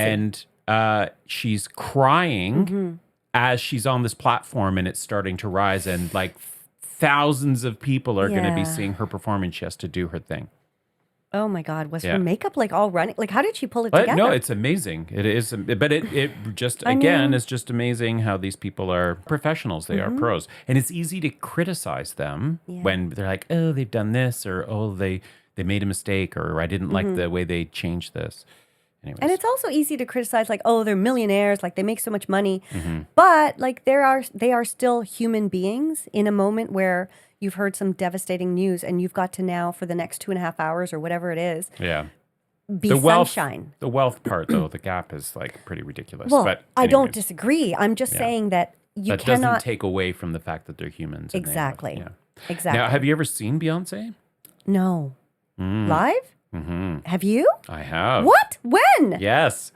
And she's crying as she's on this platform, and it's starting to rise, and like thousands of people are going to be seeing her perform, and she has to do her thing. Oh my God. Was her makeup like all running? Like, how did she pull it But together? no, it's amazing. It is. But it just, again, is just amazing how these people are professionals. They are pros. And it's easy to criticize them when they're like, oh, they've done this, or, oh, they made a mistake, or I didn't like the way they changed this. Anyways. And it's also easy to criticize, like, oh, they're millionaires, like they make so much money. But like they are still human beings in a moment where you've heard some devastating news and you've got to now for the next 2.5 hours or whatever it is, be sunshine. The wealth part, though, the gap is like pretty ridiculous. Well, but I don't disagree. I'm just saying that you that cannot doesn't take away from the fact that they're humans. and they have- exactly. Exactly. Now, have you ever seen Beyonce? No. Live? Have you? I have. What? When? Yes.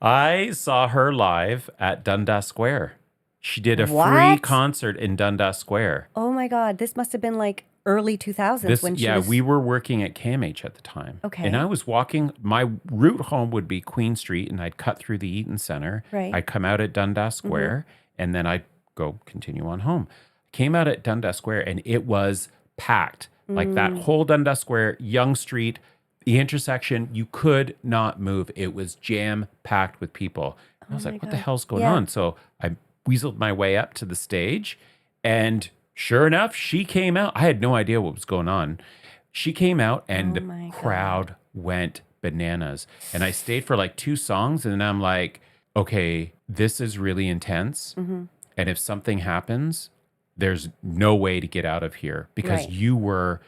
I saw her live at Dundas Square. She did a free What? concert in Dundas Square. Oh my God. This must have been like early 2000s when she was... we were working at KMH at the time. Okay. And I was walking, my route home would be Queen Street, and I'd cut through the Eaton Center. Right. I'd come out at Dundas Square, and then I'd go continue on home. Came out at Dundas Square, and it was packed. Like that whole Dundas Square, Yonge Street, the intersection, you could not move. It was jam-packed with people. And I was like, what the hell's going on? So I weaseled my way up to the stage, and sure enough, she came out. I had no idea what was going on. She came out, and the crowd went bananas. And I stayed for like 2 songs, and then I'm like, okay, this is really intense. And if something happens, there's no way to get out of here because you were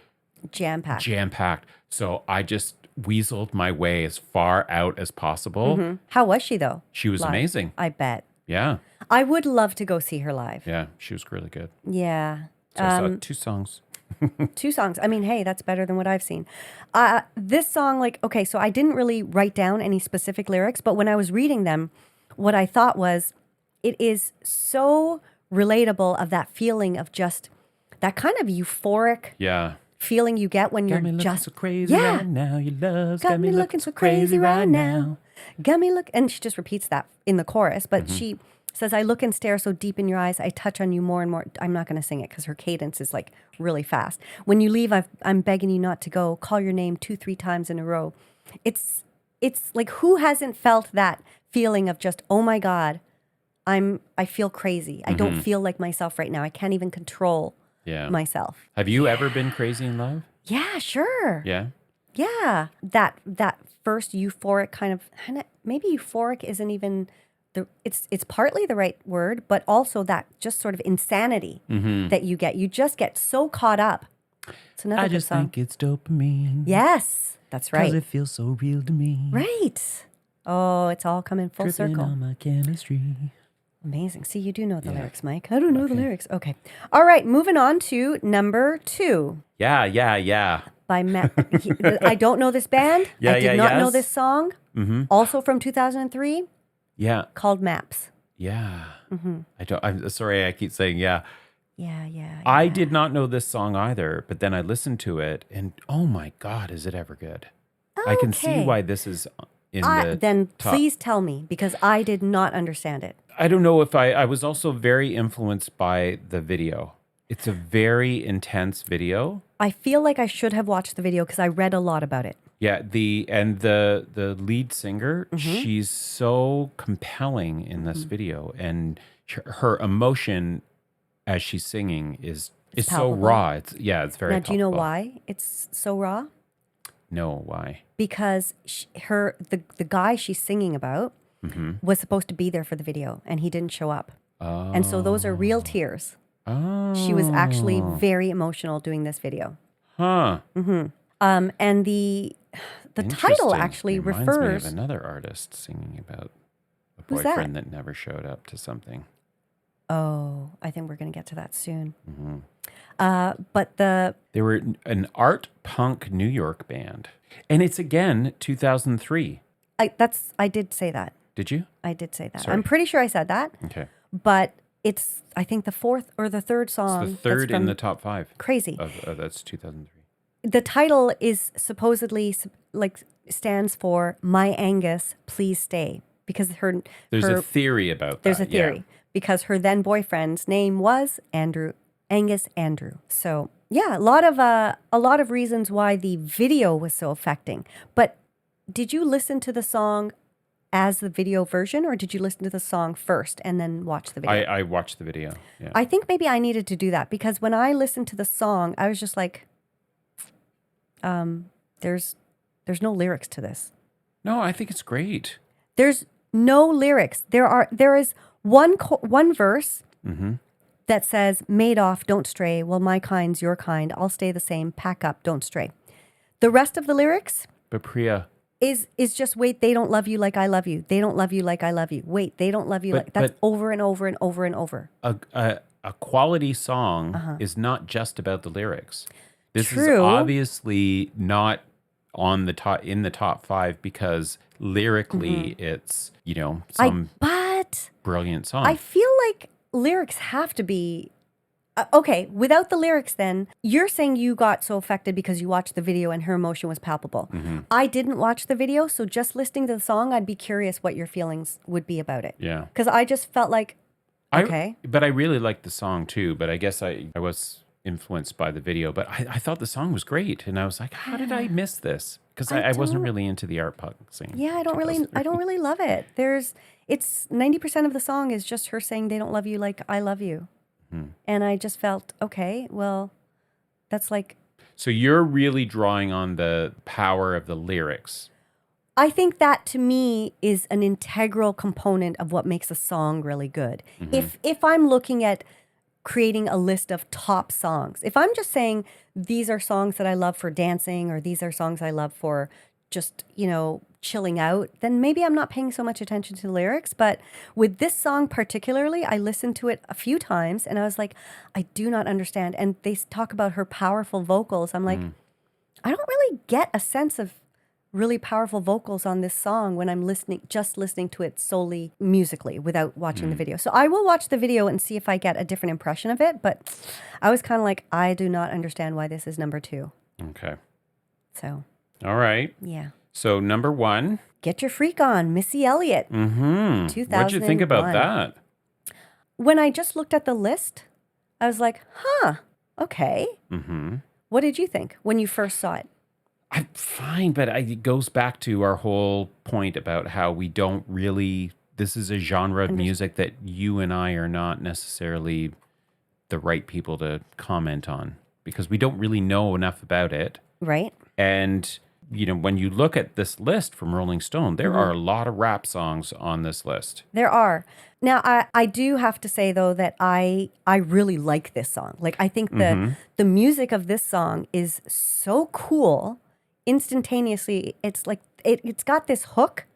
jam-packed. So I just weaseled my way as far out as possible. How was she though? She was Live? amazing. I bet. Yeah. I would love to go see her live. Yeah. She was really good. Yeah. So I saw 2 songs. 2 songs. I mean, hey, that's better than what I've seen. This song, like, okay, so I didn't really write down any specific lyrics, but when I was reading them, what I thought was, it is so relatable of that feeling of just that kind of euphoric feeling you get when you're just so crazy right now. Your love's got me looking so crazy right now. Got me look, and she just repeats that in the chorus, but she says, I look and stare so deep in your eyes, I touch on you more and more. I'm not going to sing it because her cadence is like really fast. When you leave, I'm begging you not to go. Call your name 2-3 times in a row. It's like, who hasn't felt that feeling of just, oh my God, I feel crazy. I don't feel like myself right now. I can't even control myself. Have you ever been crazy in love? Yeah, sure. Yeah. Yeah. That first euphoric kind of, maybe euphoric isn't even it's partly the right word, but also that just sort of insanity that you get. You just get so caught up. It's another I good just song. think it's dopamine. Yes, that's right. Because it feels so real to me. Right. Oh, it's all coming full Tripping circle. on my chemistry. Amazing. See, you do know the lyrics, Mike. I don't know the lyrics. Okay. All right. Moving on to number 2. Yeah. By Matt. I don't know this band. I did not know this song. Also from 2003. Yeah. Called Maps. Yeah. I'm sorry. I keep saying yeah. Yeah. I did not know this song either, but then I listened to it and oh my God, is it ever good? I can see why this is in the Then top. please tell me, because I did not understand it. I don't know if I was also very influenced by the video. It's a very intense video. I feel like I should have watched the video because I read a lot about it. Yeah, the lead singer, she's so compelling in this video, and her emotion as she's singing is so palpable. raw. It's very. Now, do you know palpable. why it's so raw? No, why? Because the guy she's singing about was supposed to be there for the video, and he didn't show up. Oh. And so those are real tears. Oh. She was actually very emotional doing this video. Huh. And the title Interesting. actually Reminds refers. me of another artist singing about a Who's that? boyfriend that never showed up to something. Oh, I think we're going to get to that soon. Mm-hmm. But They were an art punk New York band, and it's again 2003. I did say that. Did you? I did say that. Sorry. I'm pretty sure I said that. Okay. But it's, I think, the fourth or the third song. It's the third that's in from- the top 5. Crazy. That's 2003. The title is supposedly stands for "My Angus, Please Stay," because There's a theory about that. there's a theory because her then boyfriend's name was Angus Andrew. So yeah, a lot of reasons why the video was so affecting. But did you listen to the song as the video version, or did you listen to the song first and then watch the video? I watched the video. Yeah. I think maybe I needed to do that because when I listened to the song, I was just like, there's no lyrics to this. No, I think it's great. There's no lyrics. There is one verse that says, "Madoff, don't stray. Well, my kind's your kind. I'll stay the same. Pack up, don't stray." The rest of the lyrics But Priya, is just, wait, they don't love you like I love you. They don't love you like I love you. Wait, they don't love you like that's over and over and over and over. a quality song is not just about the lyrics. This is True. obviously not on the top 5 because lyrically it's, some But brilliant song. I feel like lyrics have to be okay. Without the lyrics, then you're saying you got so affected because you watched the video and her emotion was palpable. I didn't watch the video, so just listening to the song, I'd be curious what your feelings would be about it. Yeah. Because I just felt like, okay. But I really liked the song too, but I guess I was influenced by the video, but I thought the song was great. And I was like, how did I miss this? Because I wasn't really into the art punk scene. Yeah, I don't really love it. It's 90% of the song is just her saying they don't love you like I love you. And I just felt, okay, well, that's like. So you're really drawing on the power of the lyrics. I think that to me is an integral component of what makes a song really good. If I'm looking at creating a list of top songs, if I'm just saying these are songs that I love for dancing or these are songs I love for just, chilling out, then maybe I'm not paying so much attention to the lyrics. But with this song particularly, I listened to it a few times and I was like, I do not understand. And they talk about her powerful vocals. I'm like, I don't really get a sense of really powerful vocals on this song when I'm just listening to it solely musically without watching the video. So I will watch the video and see if I get a different impression of it. But I was kind of like, I do not understand why this is number 2. Okay. So. All right. Yeah. So number 1. Get Your Freak On, Missy Elliott. 2001. What'd you think about that? When I just looked at the list, I was like, okay. What did you think when you first saw it? I'm fine, but it goes back to our whole point about how we don't really, this is a genre of music that you and I are not necessarily the right people to comment on because we don't really know enough about it. Right. And, when you look at this list from Rolling Stone, there are a lot of rap songs on this list. There are. Now, I do have to say, though, that I really like this song. Like, I think the music of this song is so cool. Instantaneously, it's like, it's got this hook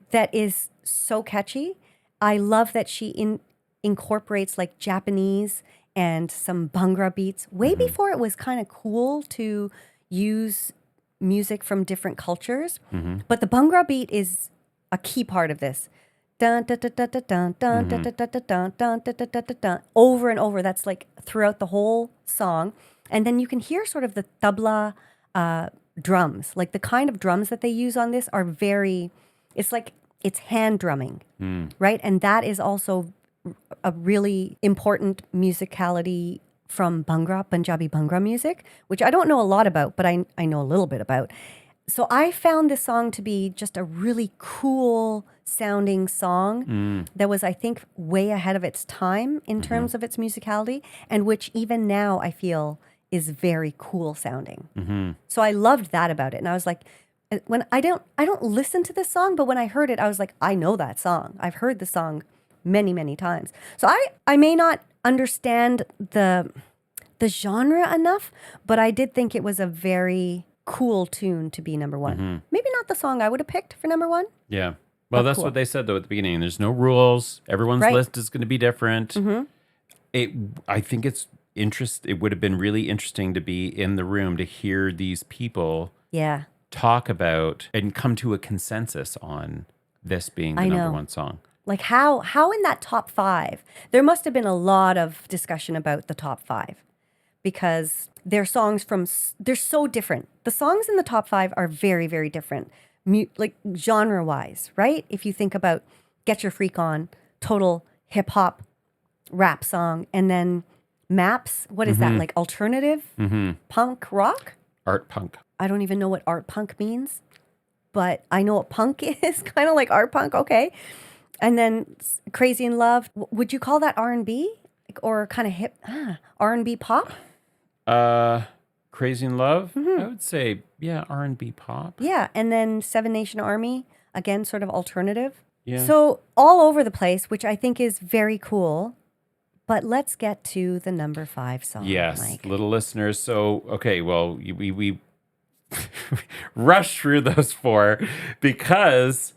that is so catchy. I love that she incorporates like Japanese and some Bhangra beats way before it was kind of cool to use music from different cultures. But the Bhangra beat is a key part of this. Dun, dun, dun, dun, dun, dun, dun, dun, dun, dun, dun, dun, dun, dun, dun, dun, over and over. That's like throughout the whole song. And then you can hear sort of the tabla drums. Like the kind of drums that they use on this are very It's like it's hand drumming, right? And that is also a really important musicality from Bhangra, Punjabi Bhangra music, which I don't know a lot about, but I know a little bit about. So I found this song to be just a really cool sounding song that was, I think, way ahead of its time in terms of its musicality, and which even now I feel is very cool sounding. So I loved that about it. And I was like, when I don't listen to this song, but when I heard it, I was like, I know that song. I've heard the song many, many times. So I may not understand the genre enough, but I did think it was a very cool tune to be number one. Maybe not the song I would have picked for number one. Yeah. Well, that's what they said, though, at the beginning. There's no rules. Everyone's list is going to be different. I think it would have been really interesting to be in the room to hear these people talk about and come to a consensus on this being the number one song. Like how in that top 5, there must have been a lot of discussion about the top 5 because they're so different. The songs in the top 5 are very, very different, like genre wise, right? If you think about Get Your Freak On, total hip hop rap song, and then Maps, what is that? Like alternative punk rock? Art punk. I don't even know what art punk means, but I know what punk is, kind of like art punk. Okay. And then Crazy in Love. Would you call that R&B or kind of hip R&B pop? Crazy in Love? I would say, yeah, R&B pop. Yeah. And then Seven Nation Army, again, sort of alternative. Yeah. So all over the place, which I think is very cool. But let's get to the number 5 song. Yes, Mike. little listeners. So, okay, well, we rushed through those 4 because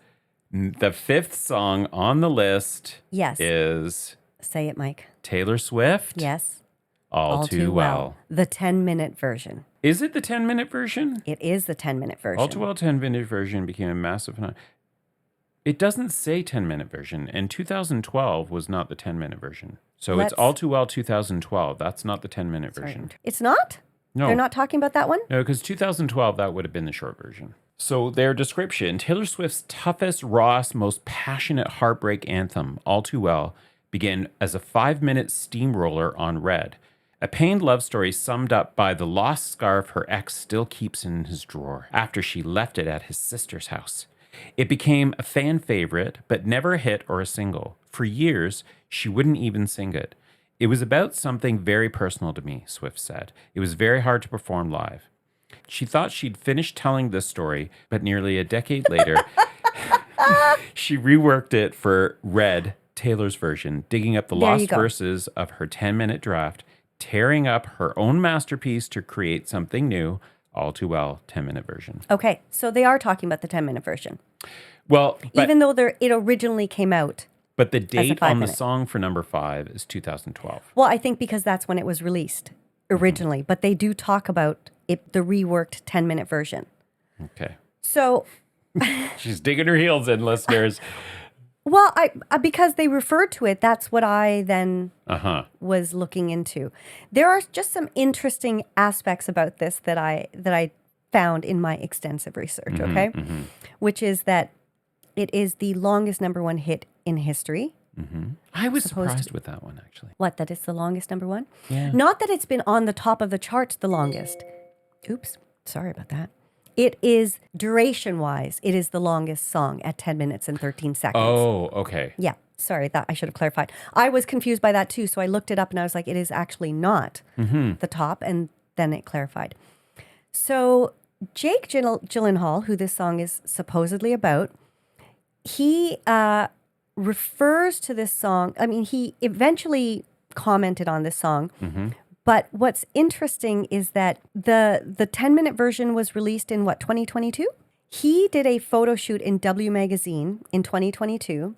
the 5th song on the list is... Say it, Mike. Taylor Swift. Yes. All Too Well. The 10-minute version. Is it the 10-minute version? It is the 10-minute version. All Too Well 10-minute version became a massive phenomenon. It doesn't say 10-minute version, and 2012 was not the 10-minute version. So it's All Too Well 2012. That's not the 10-minute version. It's not? No. They're not talking about that one? No, because 2012, that would have been the short version. So their description, Taylor Swift's toughest, rawest, most passionate heartbreak anthem, All Too Well, began as a 5-minute steamroller on Red. A pained love story summed up by the lost scarf her ex still keeps in his drawer after she left it at his sister's house. It became a fan favorite, but never a hit or a single. For years, she wouldn't even sing it. It was about something very personal to me, Swift said. It was very hard to perform live. She thought she'd finished telling this story, but nearly a decade later, she reworked it for Red, Taylor's version, digging up the lost verses of her 10-minute draft, tearing up her own masterpiece to create something new, All Too Well 10-minute version. Okay, so they are talking about the 10-minute version. Well, even though it originally came out. But the date on the song for number 5 is 2012. Well, I think because that's when it was released originally. But they do talk about it, the reworked 10-minute version. Okay. So... She's digging her heels in, listeners. Well, because they referred to it, that's what I then was looking into. There are just some interesting aspects about this that I found in my extensive research, okay? Which is that it is the longest number 1 hit in history. I was surprised with that one, actually. What, that it's the longest number 1? Yeah. Not that it's been on the top of the charts the longest. Oops, sorry about that. It is, duration-wise, it is the longest song at 10 minutes and 13 seconds. Oh, okay. Yeah, sorry, that I should have clarified. I was confused by that too, so I looked it up and I was like, it is actually not the top, and then it clarified. So Jake Gyllenhaal, who this song is supposedly about, he refers to this song. I mean, he eventually commented on this song. But what's interesting is that the 10-minute version was released in 2022? He did a photo shoot in W Magazine in 2022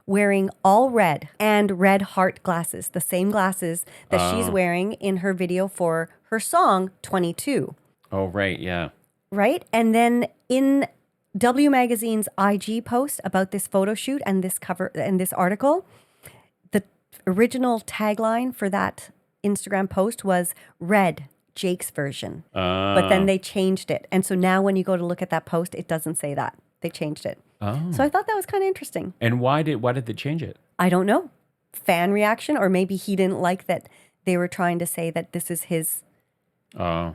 wearing all red and red heart glasses, the same glasses that she's wearing in her video for her song 22. Oh, right, yeah. Right? And then in W Magazine's IG post about this photo shoot and this cover and this article, the original tagline for that Instagram post was Red, Jake's version. But then they changed it. And so now when you go to look at that post, it doesn't say that. They changed it. Oh. So I thought that was kind of interesting. And why did they change it? I don't know. Fan reaction, or maybe he didn't like that they were trying to say that this is his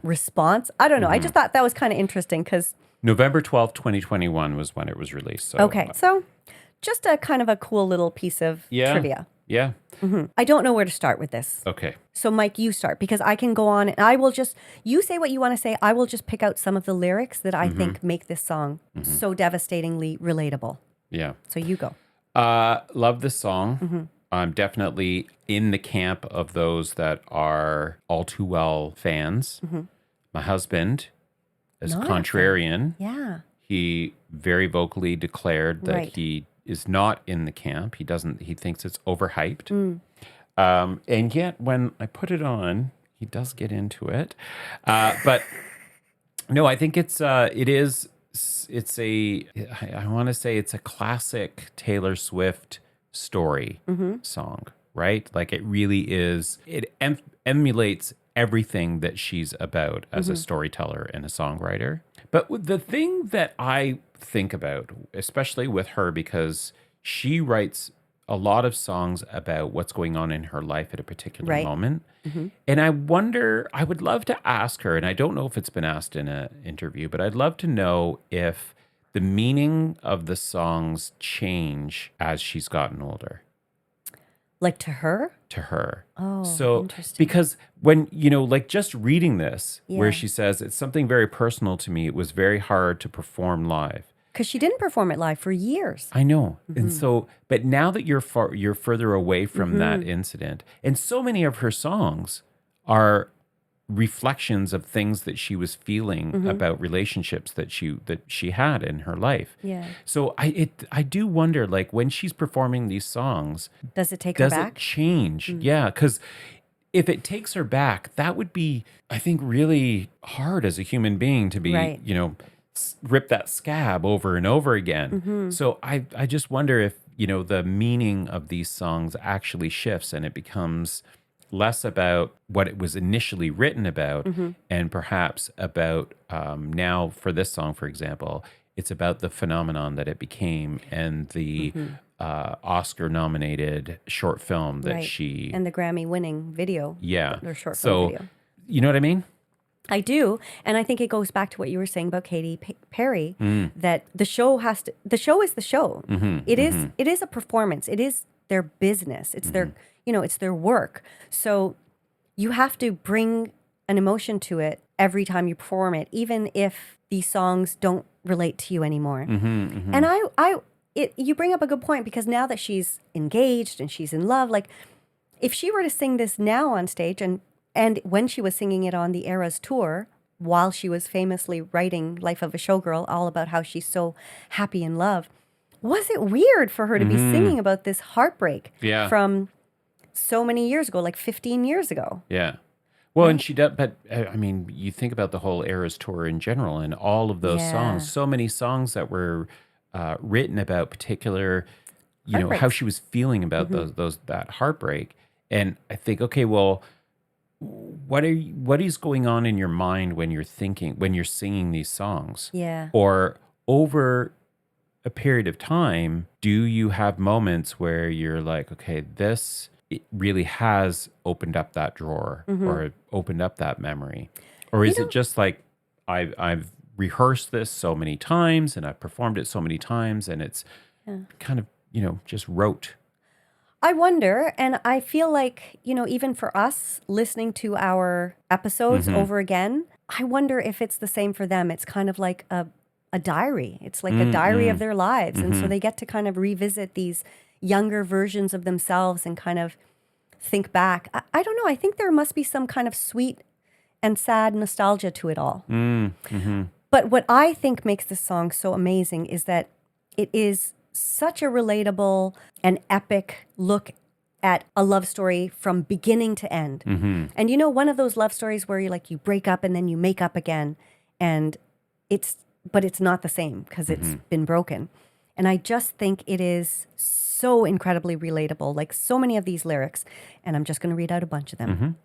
response. I don't know. I just thought that was kind of interesting because November 12th, 2021 was when it was released. So, okay, so just a kind of a cool little piece of trivia. Yeah. I don't know where to start with this. Okay. So Mike, you start, because I can go on and I will just, you say what you want to say. I will just pick out some of the lyrics that I think make this song so devastatingly relatable. Yeah. So you go. Love this song. I'm definitely in the camp of those that are All Too Well fans. My husband is Not a contrarian. Yeah. He very vocally declared that Right. he is not in the camp. He thinks it's overhyped. And yet when I put it on, he does get into it. But no, I think it's I want to say it's a classic Taylor Swift story song, right? Like it really is, it emulates everything that she's about as a storyteller and a songwriter. But the thing that I think about, especially with her, because she writes a lot of songs about what's going on in her life at a particular Right. moment. And I wonder, I would love to ask her, and I don't know if it's been asked in an interview, but I'd love to know if the meaning of the songs change as she's gotten older. Like to her? To her. Oh, So, interesting. because when, like just reading this, Yeah. where she says, it's something very personal to me. It was very hard to perform live. Because she didn't perform it live for years. I know. And so, but now that you're further away from that incident, and so many of her songs are reflections of things that she was feeling about relationships that she had in her life. Yeah. So I do wonder, like, when she's performing these songs, Does it take her does it back? change? Yeah, because if it takes her back, that would be, I think, really hard as a human being to be, Right. rip that scab over and over again. So I just wonder if, the meaning of these songs actually shifts and it becomes less about what it was initially written about and perhaps about now for this song, for example, it's about the phenomenon that it became and the Oscar nominated short film that Right. she, And the Grammy winning video. yeah. Their short So, film video. you know what I mean? I do. And I think it goes back to what you were saying about Katy Perry, that the show is the show. It is a performance. It is their business. It's their, it's their work. So you have to bring an emotion to it every time you perform it, even if these songs don't relate to you anymore. And you bring up a good point, because now that she's engaged and she's in love, like if she were to sing this now on stage and when she was singing it on the Eras tour, while she was famously writing Life of a Showgirl, all about how she's so happy in love, was it weird for her to be singing about this heartbreak from so many years ago, like 15 years ago? Yeah. Well, and she does, but I mean, you think about the whole Eras tour in general and all of those songs, so many songs that were written about particular, how Heartbreaks. she was feeling about that heartbreak. And I think, okay, well, what is going on in your mind when you're singing these songs? Yeah. Or over a period of time, do you have moments where you're like, okay, it really has opened up that drawer or opened up that memory? Or is it just like, I've rehearsed this so many times and I've performed it so many times and it's kind of, just rote? I wonder, and I feel like, even for us listening to our episodes over again, I wonder if it's the same for them. It's kind of like a diary. It's like a diary of their lives. And so they get to kind of revisit these younger versions of themselves and kind of think back. I don't know. I think there must be some kind of sweet and sad nostalgia to it all. But what I think makes this song so amazing is that it is such a relatable and epic look at a love story from beginning to end. And one of those love stories where you break up and then you make up again, and but it's not the same because it's been broken. And I just think it is so incredibly relatable, like so many of these lyrics, and I'm just going to read out a bunch of them.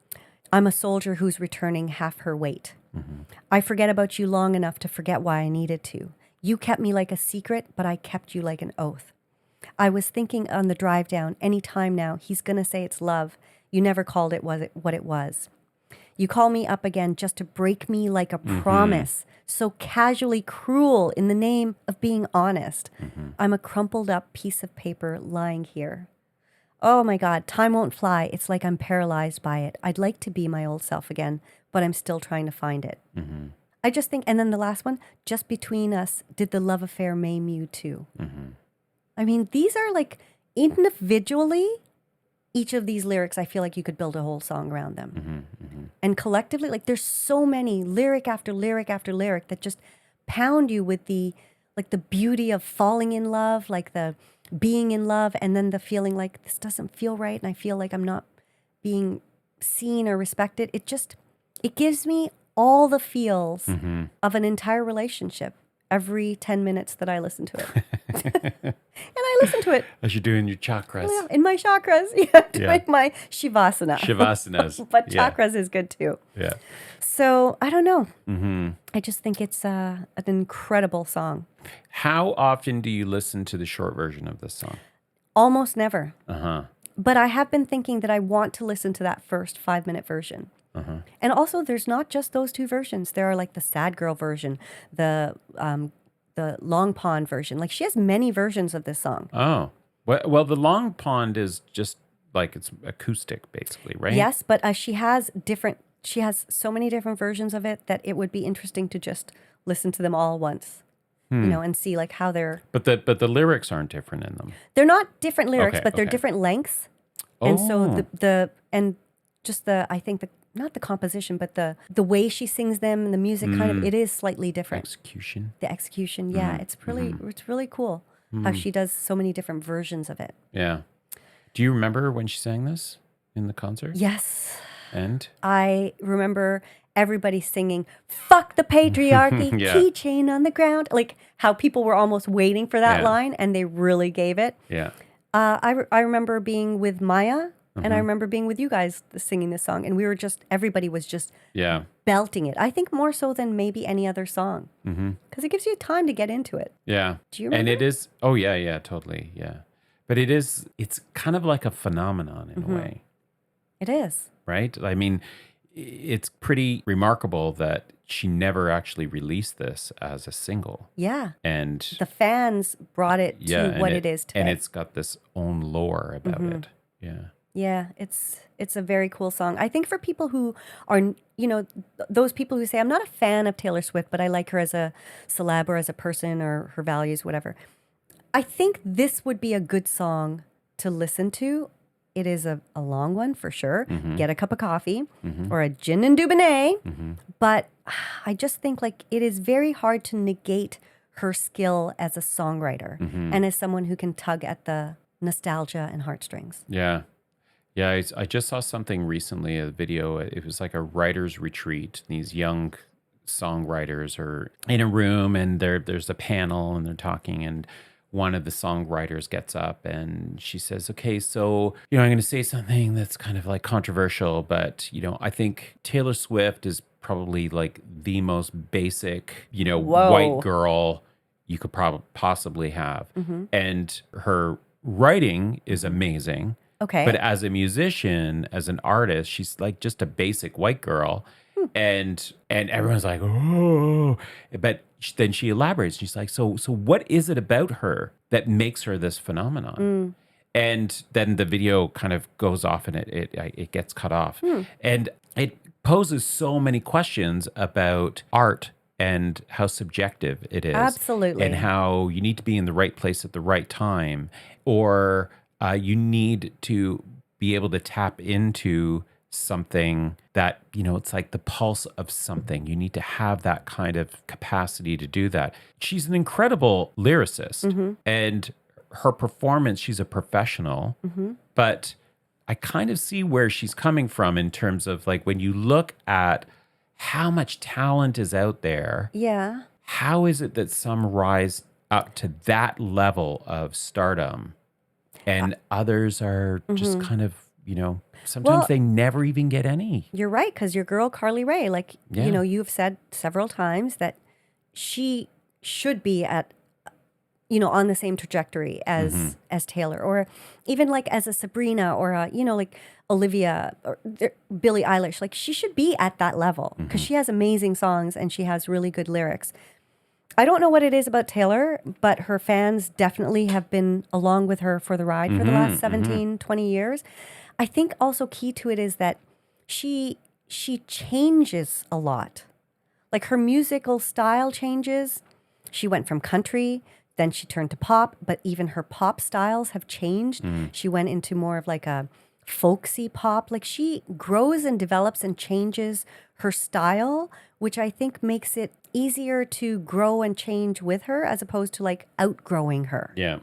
I'm a soldier who's returning half her weight. I forget about you long enough to forget why I needed to. You kept me like a secret, but I kept you like an oath. I was thinking on the drive down, any time now, he's going to say it's love. You never called it what it was. You call me up again just to break me like a promise, so casually cruel in the name of being honest. I'm a crumpled up piece of paper lying here. Oh my God, time won't fly. It's like I'm paralyzed by it. I'd like to be my old self again, but I'm still trying to find it. I just think, and then the last one, just between us, did the love affair maim you too? I mean, these are like individually, each of these lyrics, I feel like you could build a whole song around them. And collectively, like there's so many lyric after lyric after lyric that just pound you with the beauty of falling in love, like the being in love, and then the feeling like this doesn't feel right and I feel like I'm not being seen or respected. It gives me all the feels of an entire relationship every 10 minutes that I listen to it. And I listen to it As you're doing your chakras. in my chakras, doing my Shavasana. Shavasanas. But chakras is good too. Yeah. So I don't know. I just think it's an incredible song. How often do you listen to the short version of this song? Almost never. Uh-huh. But I have been thinking that I want to listen to that first 5-minute version. And also, there's not just those two versions. There are like the sad girl version, the Long Pond version. Like she has many versions of this song. Oh. Well, the Long Pond is just like it's acoustic, basically, right? Yes, but she has so many different versions of it that it would be interesting to just listen to them all once, and see like how they're. But the lyrics aren't different in them. They're not different lyrics, Okay, but they're okay. different lengths. Oh. And so I think not the composition, but the way she sings them and the music it is slightly different. Execution. The execution, yeah, it's really cool how she does so many different versions of it. Yeah. Do you remember when she sang this in the concert? Yes, And? I remember everybody singing "Fuck the patriarchy," Yeah. keychain on the ground, like how people were almost waiting for that Yeah. line, and they really gave it. Yeah. I remember being with Maya. And I remember being with you guys singing this song, and everybody was just Yeah. belting it. I think more so than maybe any other song, because it gives you time to get into it. Yeah. Do you remember? And it is, oh yeah, totally. Yeah. But it's kind of like a phenomenon in a way, It is. right? I mean, it's pretty remarkable that she never actually released this as a single. Yeah. And The fans brought it yeah, to what it is today. and it's got this own lore about it. Yeah. Yeah, it's a very cool song. I think for people who are, those people who say, I'm not a fan of Taylor Swift, but I like her as a celeb or as a person or her values, whatever. I think this would be a good song to listen to. It is a long one for sure. Get a cup of coffee or a gin and Dubonnet. But I just think like it is very hard to negate her skill as a songwriter and as someone who can tug at the nostalgia and heartstrings. Yeah. Yeah, I just saw something recently, a video. It was like a writer's retreat. These young songwriters are in a room and there's a panel and they're talking, and one of the songwriters gets up and she says, okay, so, I'm going to say something that's kind of like controversial, but, I think Taylor Swift is probably like the most basic, Whoa. white girl you could possibly have. And her writing is amazing. Okay. But as a musician, as an artist, she's like just a basic white girl. And everyone's like, oh. But then she elaborates. She's like, so what is it about her that makes her this phenomenon? And then the video kind of goes off and it gets cut off. And it poses so many questions about art and how subjective it is. Absolutely. And how you need to be in the right place at the right time, or you need to be able to tap into something that, it's like the pulse of something. You need to have that kind of capacity to do that. She's an incredible lyricist, and her performance, she's a professional, but I kind of see where she's coming from in terms of like when you look at how much talent is out there. Yeah. How is it that some rise up to that level of stardom and others are just kind of, sometimes they never even get any? You're right, because your girl Carly Rae, like, Yeah. you've said several times that she should be at, on the same trajectory as Taylor, or even like as a Sabrina or a, like Olivia or Billie Eilish. Like she should be at that level because she has amazing songs and she has really good lyrics. I don't know what it is about Taylor, but her fans definitely have been along with her for the ride for the last 17, 20 years. I think also key to it is that she changes a lot. Like her musical style changes. She went from country, then she turned to pop, but even her pop styles have changed. She went into more of like a folksy pop. Like she grows and develops and changes her style, which I think makes it easier to grow and change with her as opposed to like outgrowing her. Yeah.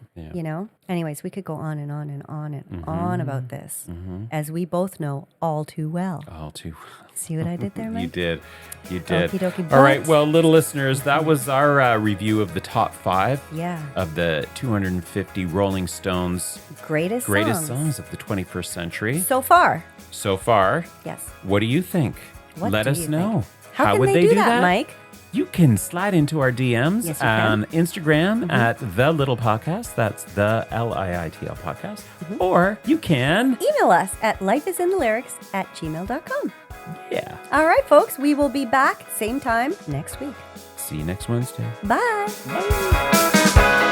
Anyways, we could go on and on and on and on about this, as we both know all too well. All too well. See what I did there, Mike? You did. Okie dokie, All right. Well, little listeners, that was our review of the top 5 Yeah. of the 250 Rolling Stones Greatest songs of the 21st century. so far. So far, Yes. what do you think? What Let do us you know. think? How can would they do that, Mike? You can slide into our DMs Yes, you on can. Instagram at The Little Podcast. That's the LIITL podcast. Or you can. Email us at lifeisinthelyrics@gmail.com. Yeah. All right, folks, we will be back same time next week. See you next Wednesday. Bye. Bye.